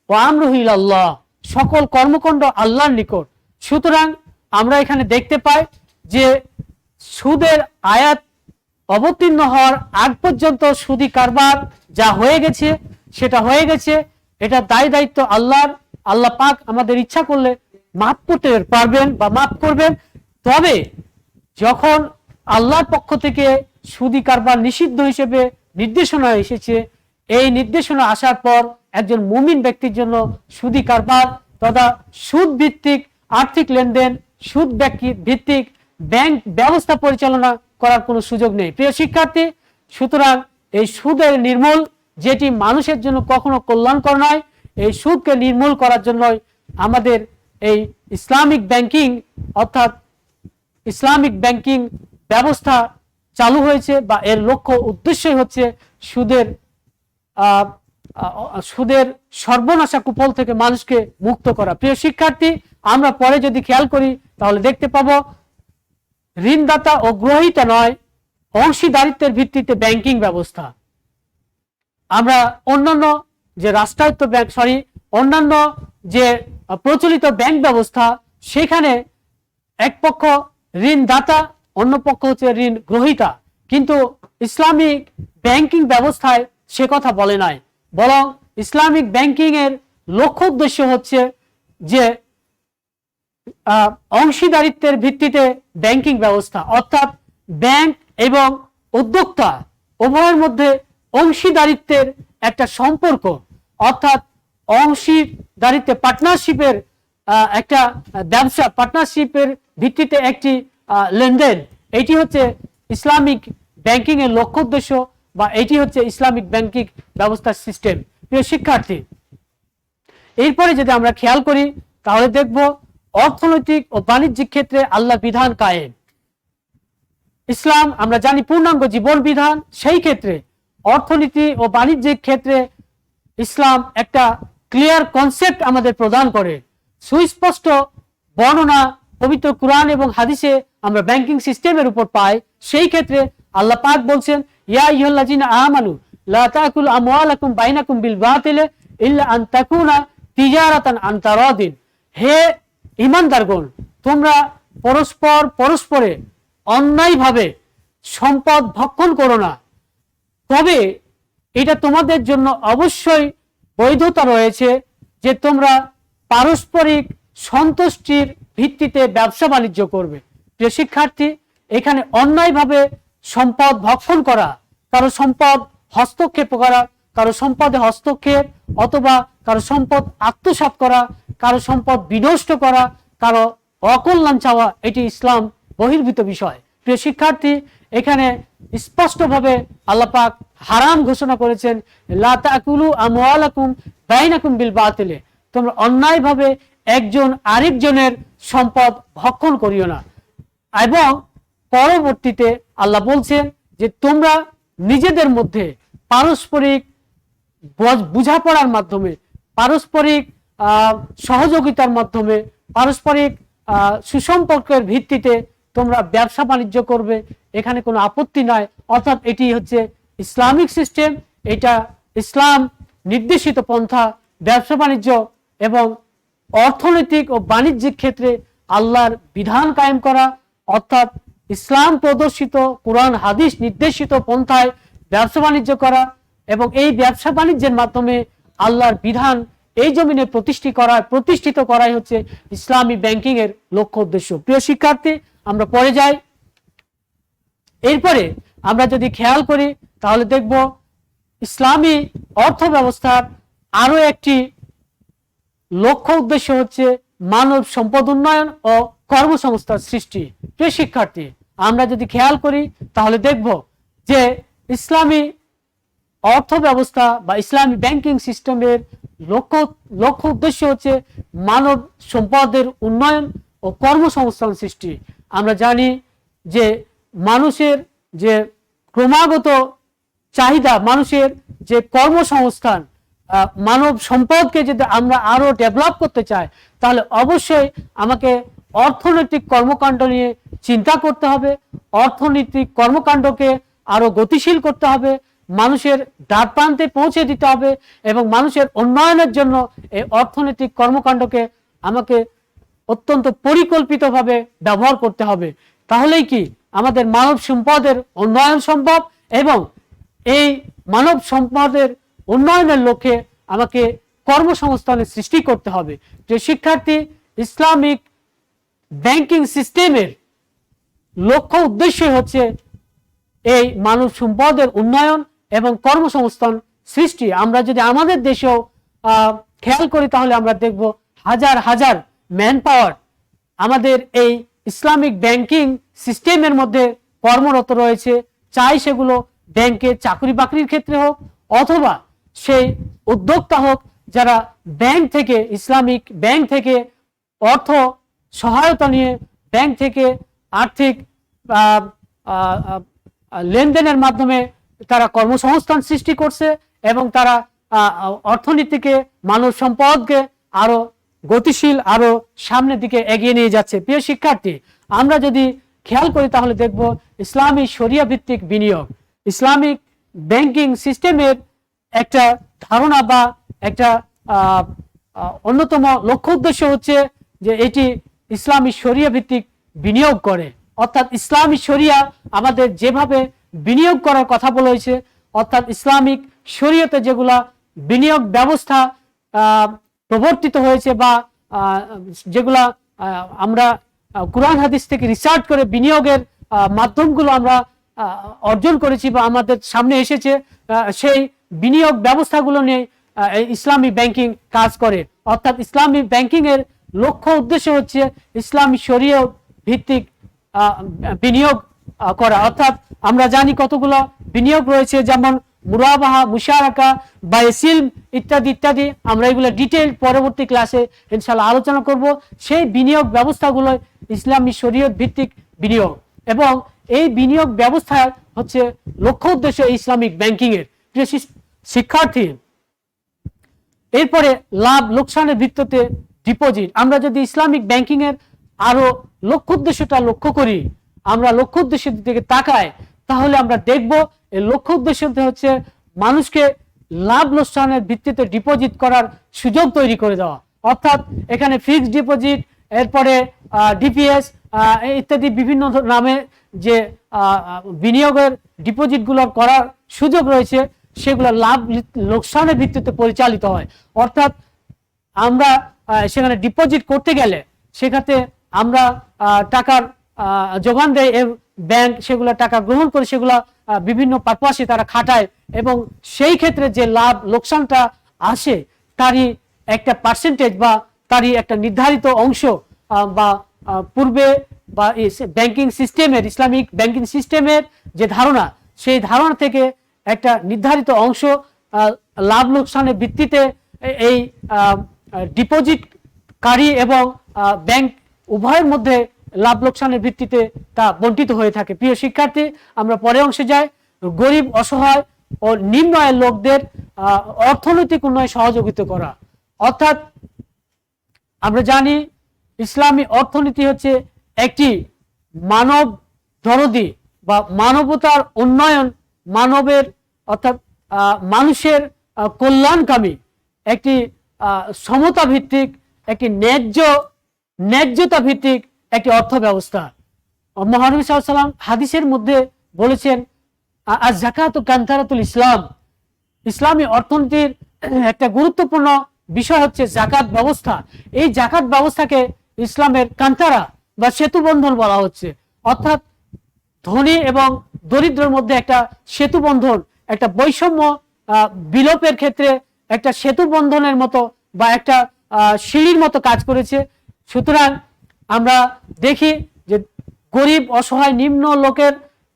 ও আমরুহিল আল্লাহ, সকল কর্মকাণ্ড আল্লাহর নিকট। সুতরাং আমরা এখানে দেখতে পাই যে সুদের আয়াত অবতীর্ণ হওয়ার আগ পর্যন্ত সুদি কারবার যা হয়ে গেছে সেটা হয়ে গেছে, এটা দায় দায়িত্ব আল্লাহর। আল্লাহ পাক আমাদের ইচ্ছা করলে মাফ করতে পারবেন বা মাফ করবেন। তবে যখন আল্লাহর পক্ষ থেকে সুদি কারবার নিষিদ্ধ হিসেবে নির্দেশনা এসেছে, এই নির্দেশনা আসার পর একজন মুমিন ব্যক্তির জন্য সুদি কারবার তথা সুদ ভিত্তিক আর্থিক লেনদেন, সুদ ভিত্তিক ব্যাংক ব্যবস্থা পরিচালনা করার কোনো সুযোগ নেই। প্রিয় শিক্ষার্থী, সুতরাং এই সুদের নির্মূল, যেটি মানুষের জন্য কখনো কল্যাণকর নয়, এই সুদকে নির্মূল করার জন্য আমাদের এই ইসলামিক ব্যাংকিং, অর্থাৎ ইসলামিক ব্যাংকিং ব্যবস্থা চালু হয়েছে, বা এর লক্ষ্য উদ্দেশ্যই হচ্ছে সুদের সর্বনাশা কুফল থেকে মানুষকে মুক্ত করা। প্রিয় শিক্ষার্থী, আমরা পরে যদি খেয়াল করি তাহলে দেখতে পাবো ঋণদাতা ও গ্রহীতা নয়, অংশীদারিত্বের ভিত্তিতে ব্যাংকিং ব্যবস্থা। আমরা অন্যান্য যে রাষ্ট্রায়ত্ত ব্যাংক, অন্যান্য যে প্রচলিত ব্যাংক ব্যবস্থা, সেখানে এক পক্ষ ঋণদাতা, অন্য পক্ষ হচ্ছে ঋণ গ্রহীতা। কিন্তু ইসলামিক ব্যাংকিং ব্যবস্থায় সে কথা বলে নাই, বরং ইসলামিক ব্যাংকিং এর লক্ষ্য উদ্দেশ্য হচ্ছে যে অংশীদারিত্বের ভিত্তিতে ব্যাংকিং ব্যবস্থা, অর্থাৎ ব্যাংক এবং উদ্যোক্তা উভয়ের মধ্যে অংশীদারিত্বের একটা সম্পর্ক, অর্থাৎ অংশীদারিত্বে পার্টনারশিপের একটা ব্যবসা, পার্টনারশিপের ভিত্তিতে একটি লেনদেন। এটি হচ্ছে ইসলামিক ব্যাংকিং এর লক্ষ্য উদ্দেশ্য, বা এটি হচ্ছে ইসলামিক ব্যাংকিং ব্যবস্থার সিস্টেম। প্রিয় শিক্ষার্থী, এরপরে যদি আমরা খেয়াল করি তাহলে দেখব অর্থনৈতিক ও বাণিজ্যিক ক্ষেত্রে আল্লাহ বিধান কায়েম। ইসলাম আমরা জানি পূর্ণাঙ্গ জীবন বিধান, সেই ক্ষেত্রে অর্থনীতি ও বাণিজ্যিক ক্ষেত্রে ইসলাম একটা ক্লিয়ার কনসেপ্ট আমাদের প্রদান করে। সুস্পষ্ট বর্ণনা পবিত্র কুরআন এবং হাদিসে আমরা ব্যাংকিং সিস্টেমের উপর পাই। সেই ক্ষেত্রে আল্লাহ পাক বলছেন ইয়া আইয়ুহাল্লাযিনা আমানু লা তাকুল আমওয়ালাকুম বাইনাকুম বিল বাতিল ইল্লা আন তাকুনা তিজারাতান আন তারাদিন। হে ঈমানদারগণ, তোমরা পরস্পরে অন্যায়ভাবে সম্পদ ভক্ষণ করো না, তবে এটা তোমাদের জন্য অবশ্যই বৈধতা রয়েছে যে তোমরা পারস্পরিক সন্তুষ্টির ভিত্তিতে ব্যবসা বাণিজ্য করবে। প্রিয় শিক্ষার্থী, এখানে অন্যায়ভাবে সম্পদ ভক্ষণ করা, কারো সম্পদ হস্তক্ষেপ করা, কারো সম্পদে হস্তক্ষেপ অথবা কারো সম্পদ আত্মসাৎ করা, কারো সম্পদ বিনষ্ট করা, কারো অকল্যাণ চাওয়া, এটি ইসলাম বহির্ভূত বিষয়। প্রিয় শিক্ষার্থী, এখানে স্পষ্টভাবে আল্লাহ পাক হারাম ঘোষণা করেছেন, লা তাকুলু আমওয়ালাকুম বাইনাকুম বিল বাতিল, তোমরা অন্যায়ভাবে একজন আরেকজনের সম্পদ ভক্ষণ করিও না। এবং পরবর্তীতে আল্লাহ বলছেন যে তোমরা নিজেদের মধ্যে পারস্পরিক বোঝাপড়ার মাধ্যমে, পারস্পরিক সহযোগিতার মাধ্যমে, পারস্পরিক সুসম্পর্কের ভিত্তিতে তোমরা ব্যবসা বাণিজ্য করবে, এখানে কোনো আপত্তি নাই। অর্থাৎ এটি হচ্ছে ইসলামিক সিস্টেম, এটা ইসলাম নির্দেশিত পন্থা। ব্যবসা বাণিজ্য এবং অর্থনৈতিক ও বাণিজ্যিক ক্ষেত্রে আল্লাহর বিধান কায়েম করা, অর্থাৎ ইসলাম প্রদর্শিত কোরআন হাদিস নির্দেশিত পন্থায় ব্যবসা বাণিজ্য করা এবং এই ব্যবসা বাণিজ্যের মাধ্যমে আল্লাহর বিধান এই জমিনে প্রতিষ্ঠিত করাই হচ্ছে ইসলামী ব্যাংকিং এর লক্ষ্য উদ্দেশ্য। প্রিয় শিক্ষার্থী, আমরা পরে যাই। এরপরে আমরা যদি খেয়াল করি তাহলে দেখব ইসলামী অর্থ ব্যবস্থার আরো একটি লক্ষ্য উদ্দেশ্য হচ্ছে মানব সম্পদ উন্নয়ন ও কর্মসংস্থান সৃষ্টি। প্রিয় শিক্ষার্থী, আমরা যদি খেয়াল করি তাহলে দেখব যে ইসলামী অর্থ ব্যবস্থা বা ইসলামী ব্যাংকিং সিস্টেমের লক্ষ্য উদ্দেশ্য হচ্ছে মানব সম্পদের উন্নয়ন ও কর্মসংস্থান সৃষ্টি। আমরা জানি যে মানুষের যে ক্রমাগত চাহিদা, মানুষের যে কর্মসংস্থান, মানব সম্পদকে যদি আমরা আরো ডেভেলপ করতে চাই তাহলে অবশ্যই আমাকে অর্থনৈতিক কর্মকাণ্ড নিয়ে চিন্তা করতে হবে, অর্থনৈতিক কর্মকাণ্ডকে আরো গতিশীল করতে হবে, মানুষের দ্বার প্রান্তে পৌঁছে দিতে হবে এবং মানুষের উন্নয়নের জন্য এই অর্থনৈতিক কর্মকাণ্ডকে আমাকে অত্যন্ত পরিকল্পিতভাবে ব্যবহার করতে হবে। তাহলেই কি আমাদের মানব সম্পদের উন্নয়ন সম্ভব এবং এই মানব সম্পদের উন্নয়নের লক্ষ্যে আমাকে কর্মসংস্থানের সৃষ্টি করতে হবে। যে শিক্ষার্থী, ইসলামিক ব্যাংকিং সিস্টেমের লক্ষ্য উদ্দেশ্য হচ্ছে এই মানব সম্পদের উন্নয়ন এবং কর্মসংস্থান সৃষ্টি। আমরা যদি আমাদের দেশেও খেয়াল করি তাহলে আমরা দেখব হাজার হাজার ম্যান পাওয়ার আমাদের এই ইসলামিক ব্যাংকিং সিস্টেমের মধ্যে কর্মরত রয়েছে, চাই সেগুলো ব্যাংকে চাকরি বাকরির ক্ষেত্রে হোক অথবা সেই উদ্যোক্তা হোক যারা ব্যাংক থেকে, ইসলামিক ব্যাংক থেকে অর্থ সহায়তা নিয়ে ব্যাংক থেকে আর্থিক লেনদেনের মাধ্যমে তারা কর্মসংস্থান সৃষ্টি করছে এবং তারা অর্থনীতিকে, মানব সম্পদকে আরো গতিশীল, আরো সামনের দিকে এগিয়ে নিয়ে যাচ্ছে। প্রিয় শিক্ষার্থী, আমরা যদি খেয়াল করি তাহলে দেখব ইসলামী শরিয়া ভিত্তিক বিনিয়োগ ইসলামিক ব্যাংকিং সিস্টেমের একটা ধারণা বা একটা অন্যতম লক্ষ্য উদ্দেশ্য হচ্ছে যে এটি ইসলামী শরিয়া ভিত্তিক বিনিয়োগ করে। অর্থাৎ ইসলামী শরিয়া আমাদের যেভাবে বিনিয়োগ করার কথা বলা হয়েছে, অর্থাৎ ইসলামিক শরিয়তে যেগুলা বিনিয়োগ ব্যবস্থা প্রবর্তিত হয়েছে বা যেগুলা আমরা কুরআন হাদিস থেকে রিসার্চ করে বিনিয়োগের মাধ্যমগুলো আমরা অর্জন করেছি বা আমাদের সামনে এসেছে, সেই বিনিয়োগ ব্যবস্থাগুলো নিয়ে ইসলামী ব্যাংকিং কাজ করে। অর্থাৎ ইসলামী ব্যাংকিং এর লক্ষ্য উদ্দেশ্য হচ্ছে ইসলামী শরিয়া ভিত্তিক বিনিয়োগ করা। অর্থাৎ আমরা জানি কতগুলো বিনিয়োগ রয়েছে, যেমন মুরাবাহা, মুশারাকা, বাইসিলম ইত্যাদি ইত্যাদি। আমরা এগুলো ডিটেইল পরবর্তী ক্লাসে ইনশাআল্লাহ আলোচনা করব। সেই বিনিয়োগ ব্যবস্থাগুলো ইসলামী শরীয়ত ভিত্তিক বিনিয়োগ এবং এই বিনিয়োগ ব্যবস্থা হচ্ছে লক্ষ্য উদ্দেশ্য ইসলামিক ব্যাংকিং এর। শিক্ষার্থী, এরপরে লাভ লোকসানের ভিত্তিতে ডিপোজিট। আমরা যদি ইসলামিক ব্যাংকিং এর আরো লক্ষ্য উদ্দেশ্যটা লক্ষ্য করি, আমরা লক্ষ্য উদ্দেশ্যের দিকে তাকাই তাহলে আমরা দেখব এই লক্ষ্য উদ্দেশ্য হচ্ছে মানুষকে লাভ লোকসানের ভিত্তিতে ডিপোজিট করার সুযোগ তৈরি করে দেওয়া, অর্থাৎ এখানে ফিক্সড ডিপোজিট, এরপরে ডিপিএস ইত্যাদি বিভিন্ন নামে যে বিনিয়োগের ডিপোজিটগুলো করার সুযোগ রয়েছে সেগুলো লাভ লোকসানের ভিত্তিতে পরিচালিত হয়। অর্থাৎ আমরা সেখানে ডিপোজিট করতে গেলে সেক্ষেত্রে আমরা টাকার যোগান দেয়, ব্যাংক সেগুলো টাকা গ্রহণ করে সেগুলো বিভিন্ন পারপাসে তারা খাটায়, এবং সেই ক্ষেত্রে যে লাভ লোকসানটা আসে তারই একটা পার্সেন্টেজ বা তারই একটা নির্ধারিত অংশ বা পূর্বে বা ব্যাংকিং সিস্টেমের, ইসলামিক ব্যাংকিং সিস্টেমের যে ধারণা, সেই ধারণা থেকে একটা নির্ধারিত অংশ লাভ লোকসানের ভিত্তিতে এই ডিপোজিটকারী এবং ব্যাংক উভয়ের মধ্যে লাভ লোকসানের ভিত্তিতে তা বন্টিত হয়ে থাকে। প্রিয় শিক্ষার্থী, আমরা পরের অংশে যাই। গরিব, অসহায় ও নিম্ন আয়ের লোকদের অর্থনৈতিক উন্নয়নে সহযোগিতা করা। অর্থাৎ আমরা জানি ইসলামী অর্থনীতি হচ্ছে একটি মানব দরদি বা মানবতার উন্নয়ন, মানবের অর্থাৎ মানুষের কল্যাণকামী একটি সমতা ভিত্তিক, একটি ন্যায্যতা ভিত্তিক একটি অর্থ ব্যবস্থা। মহানবী সাল্লাল্লাহু আলাইহি ওয়াসাল্লাম হাদিসের মধ্যে বলেছেন, আজ যাকাতু কান্তারাতুল ইসলাম, ইসলামী অর্থনীতির একটা গুরুত্বপূর্ণ বিষয় হচ্ছে জাকাত ব্যবস্থা। এই জাকাত ব্যবস্থাকে ইসলামের কান্তারা বা সেতু বন্ধন বলা হচ্ছে। অর্থাৎ ধনী এবং দরিদ্রের মধ্যে একটা সেতু বন্ধন, একটা বৈষম্য বিলোপের ক্ষেত্রে একটা সেতু বন্ধনের মতো বা একটা সিঁড়ির মতো কাজ করেছে। সুতরাং আমরা দেখি যে গরিব, অসহায়,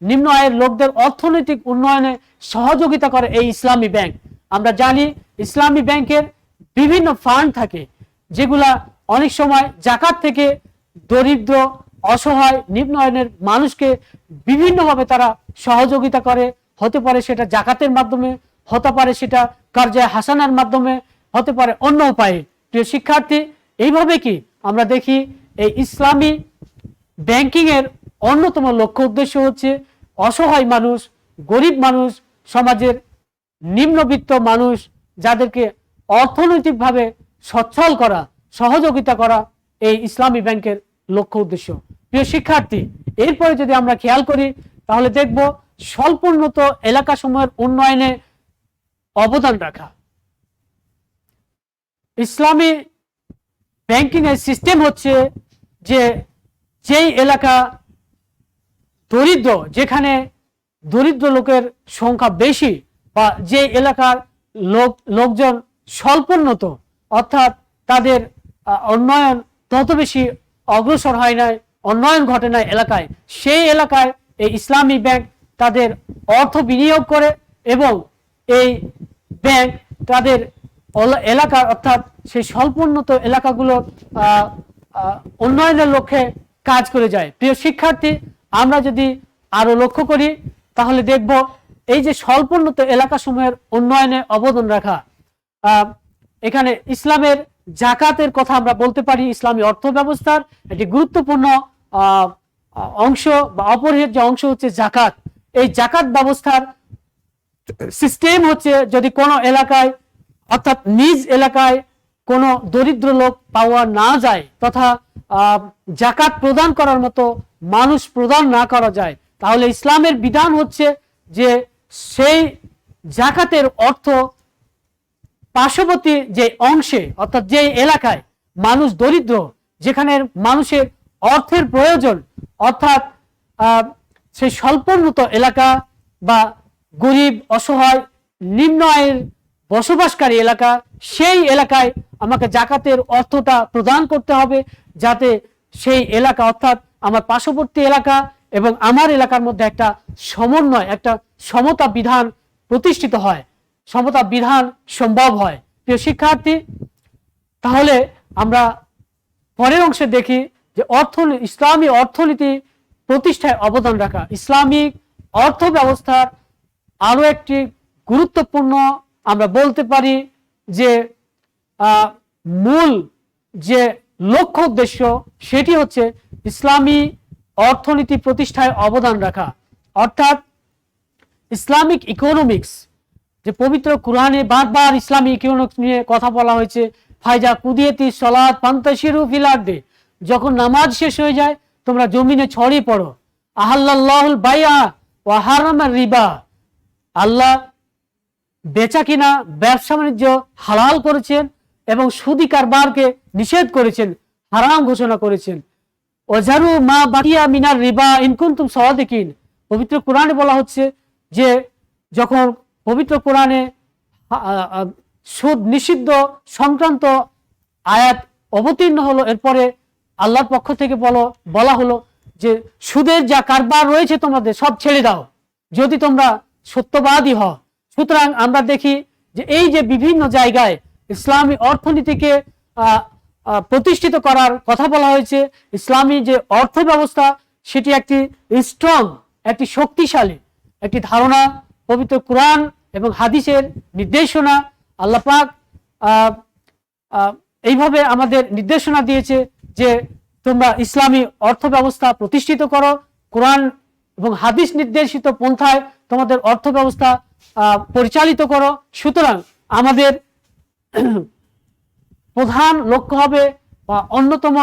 নিম্ন আয়ের লোকদের অর্থনৈতিক উন্নয়নে সহযোগিতা করে এই ইসলামী ব্যাংক। আমরা জানি ইসলামী ব্যাংকের বিভিন্ন ফান্ড থাকে যেগুলা অনেক সময় জাকাত থেকে দরিদ্র, অসহায়, নিম্ন আয়ের মানুষকে বিভিন্নভাবে তারা সহযোগিতা করে। হতে পারে সেটা জাকাতের মাধ্যমে, হতে পারে সেটা কারজায়ে হাসানার মাধ্যমে, হতে পারে অন্য উপায়ে। প্রিয় শিক্ষার্থী, এইভাবে কি আমরা দেখি এই ইসলামী ব্যাংকিং এর অন্যতম লক্ষ্য উদ্দেশ্য হচ্ছে অসহায় মানুষ, গরিব মানুষ, সমাজের নিম্নবিত্ত মানুষ যাদেরকে অর্থনৈতিকভাবে সচ্ছল করা, সহযোগিতা করা এই ইসলামী ব্যাংকের লক্ষ্য উদ্দেশ্য। প্রিয় শিক্ষার্থী, এরপরে যদি আমরা খেয়াল করি তাহলে দেখব স্বল্পোন্নত এলাকাসমূহের উন্নয়নে অবদান রাখা। ইসলামী ব্যাংকিং এর সিস্টেম হচ্ছে যে যেই এলাকা দরিদ্র, যেখানে দরিদ্র লোকের সংখ্যা বেশি বা যে এলাকার লোকজন স্বল্পোন্নত, অর্থাৎ তাদের উন্নয়ন তত বেশি অগ্রসর হয় নাই, উন্নয়ন ঘটে নাই এলাকায়, সেই এলাকায় এই ইসলামী ব্যাংক তাদের অর্থ বিনিয়োগ করে এবং এই ব্যাংক তাদের এলাকার অর্থাৎ সেই স্বল্পোন্নত এলাকাগুলোর উন্নয়নের লক্ষ্যে কাজ করে যায়। প্রিয় শিক্ষার্থী, আমরা যদি আরো লক্ষ্য করি তাহলে দেখব এই যে স্বল্পোন্নত এলাকাসমূহের উন্নয়নে অবদান রাখা, এখানে ইসলামের জাকাতের কথা আমরা বলতে পারি। ইসলামী অর্থ ব্যবস্থার একটি গুরুত্বপূর্ণ অংশ বা অপরিহার্য অংশ হচ্ছে জাকাত। এই জাকাত ব্যবস্থার সিস্টেম হচ্ছে যদি কোনো এলাকায় অর্থাৎ নিজ এলাকায় কোনো দরিদ্র লোক পাওয়া না যায় তথা জাকাত প্রদান করার মতো মানুষ প্রদান না করা যায়, তাহলে ইসলামের বিধান হচ্ছে যে সেই জাকাতের অর্থ পার্শ্ববর্তী যে অংশে অর্থাৎ যে এলাকায় মানুষ দরিদ্র, যেখানে মানুষের অর্থের প্রয়োজন, অর্থাৎ সেই স্বল্পোন্নত এলাকা বা গরিব, অসহায়, নিম্ন আয়ের বসবাসকারী এলাকা, সেই এলাকায় আমাকে জাকাতের অর্থটা প্রদান করতে হবে যাতে সেই এলাকা অর্থাৎ আমার পার্শ্ববর্তী এলাকা এবং আমার এলাকার মধ্যে একটা সমন্বয়, একটা সমতা বিধান প্রতিষ্ঠিত হয়, সমতা বিধান সম্ভব হয়। প্রিয় শিক্ষার্থী, তাহলে আমরা পরের অংশে দেখি যে ইসলামী অর্থনীতি প্রতিষ্ঠায় অবদান রাখা। ইসলামিক অর্থ ব্যবস্থার আরো একটি গুরুত্বপূর্ণ আমরা বলতে পারি যে মূল যে লক্ষ্য উদ্দেশ্য সেটি হচ্ছে ইসলামী অর্থনীতি প্রতিষ্ঠায় অবদান রাখা। অর্থাৎ ইসলামিক ইকোনমিক্স যে পবিত্র কোরআনে বারবার ইসলামী ইকোনমিক নিয়ে কথা বলা হয়েছে। ফাইজা কুদিয়াতি সলাত ফান্তাশিরু ফিল আরদি, যখন নামাজ শেষ হয়ে যায় তোমরা জমিনে ছড়িয়ে পড়ো। আহাল্লাল্লাহুল বাইআ ওয়া হারামার রিবা, আল্লাহ বেচা কিনা ব্যবসা বাণিজ্য হালাল করেছেন এবং সুদি কারবারকে নিষেধ করেছেন, হারাম ঘোষণা করেছেন। ওয়াজারু মা বাকিয়া মিনার রিবা ইন কুনতুম সাদিকিন, পবিত্র কোরআনে বলা হচ্ছে যে যখন পবিত্র কোরআনে সুদ নিষিদ্ধ সংক্রান্ত আয়াত অবতীর্ণ হলো, এরপরে আল্লাহর পক্ষ থেকে বলা হলো যে সুদের যা কারবার রয়েছে তোমাদের সব ছেড়ে দাও যদি তোমরা সত্যবাদী হও। সুতরাং আমরা দেখি যে এই যে বিভিন্ন জায়গায় ইসলামী অর্থনীতিকে প্রতিষ্ঠিত করার কথা বলা হয়েছে, ইসলামী যে অর্থ ব্যবস্থা সেটি একটি স্ট্রং, একটি শক্তিশালী একটি ধারণা। পবিত্র কোরআন এবং হাদিসের নির্দেশনা, আল্লাহ পাক এইভাবে আমাদের নির্দেশনা দিয়েছে যে তোমরা ইসলামী অর্থ ব্যবস্থা প্রতিষ্ঠিত করো, কোরআন এবং হাদিস নির্দেশিত পন্থায় তোমাদের অর্থ ব্যবস্থা পরিচালিত করো। সুতরাং আমাদের প্রধান লক্ষ্য হবে বা অন্যতম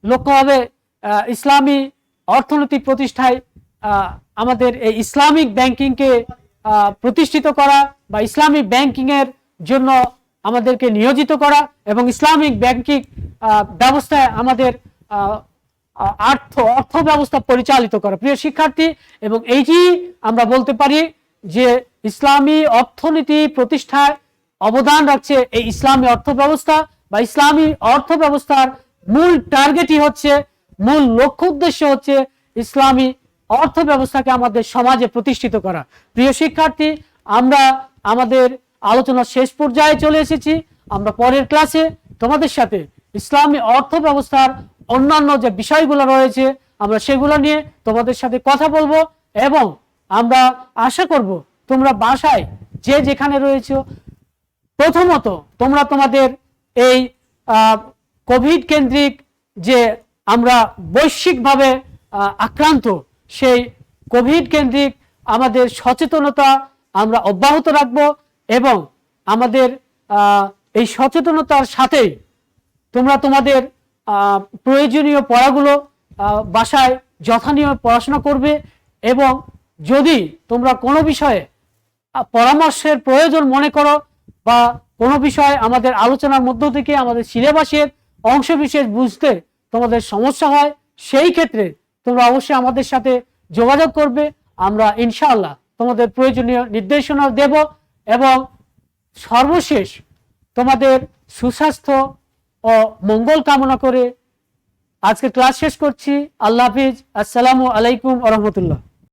লক্ষ্য হবে ইসলামী অর্থনীতি প্রতিষ্ঠায় আমাদের এই ইসলামিক ব্যাংকিংকে প্রতিষ্ঠিত করা বা ইসলামিক ব্যাংকিং এর জন্য আমাদেরকে নিয়োজিত করা এবং ইসলামিক ব্যাংকিং ব্যবস্থায় আমাদের অর্থ ব্যবস্থা পরিচালিত করা। প্রিয় শিক্ষার্থী, এবং এইটি আমরা বলতে পারি যে ইসলামী অর্থনীতি প্রতিষ্ঠায় অবদান রাখছে এই ইসলামী অর্থ ব্যবস্থা বা ইসলামী অর্থ ব্যবস্থার মূল টার্গেটই হচ্ছে, মূল লক্ষ্য উদ্দেশ্য হচ্ছে ইসলামী অর্থ ব্যবস্থাকে আমাদের সমাজে প্রতিষ্ঠিত করা। প্রিয় শিক্ষার্থী, আমরা আমাদের আলোচনার শেষ পর্যায়ে চলে এসেছি। আমরা পরের ক্লাসে তোমাদের সাথে ইসলামী অর্থ ব্যবস্থার অন্যান্য যে বিষয়গুলো রয়েছে আমরা সেগুলো নিয়ে তোমাদের সাথে কথা বলবো এবং আমরা আশা করব তোমরা বাসায় যে যেখানে রয়েছে প্রথমত তোমরা তোমাদের এই কোভিড কেন্দ্রিক যে আমরা বৈশ্বিকভাবে আক্রান্ত, সেই কোভিড কেন্দ্রিক আমাদের সচেতনতা আমরা অব্যাহত রাখব এবং আমাদের এই সচেতনতার সাথে তোমরা তোমাদের প্রয়োজনীয় পড়াগুলো বাসায় যথানিয়মে পড়াশোনা করবে এবং যদি তোমরা কোনো বিষয়ে পরামর্শের প্রয়োজন মনে করো বা কোনো বিষয় আমাদের আলোচনার মধ্য থেকে আমাদের সিলেবাসের অংশ বিশেষ বুঝতে তোমাদের সমস্যা হয়, সেই ক্ষেত্রে তোমরা অবশ্যই আমাদের সাথে যোগাযোগ করবে। আমরা ইনশাআল্লাহ তোমাদের প্রয়োজনীয় নির্দেশনা দেব এবং সর্বশেষ তোমাদের সুস্বাস্থ্য ও মঙ্গল কামনা করে আজকে ক্লাস শেষ করছি। আল্লাহ হাফিজ। আসসালামু আলাইকুম ওয়া রাহমাতুল্লাহ।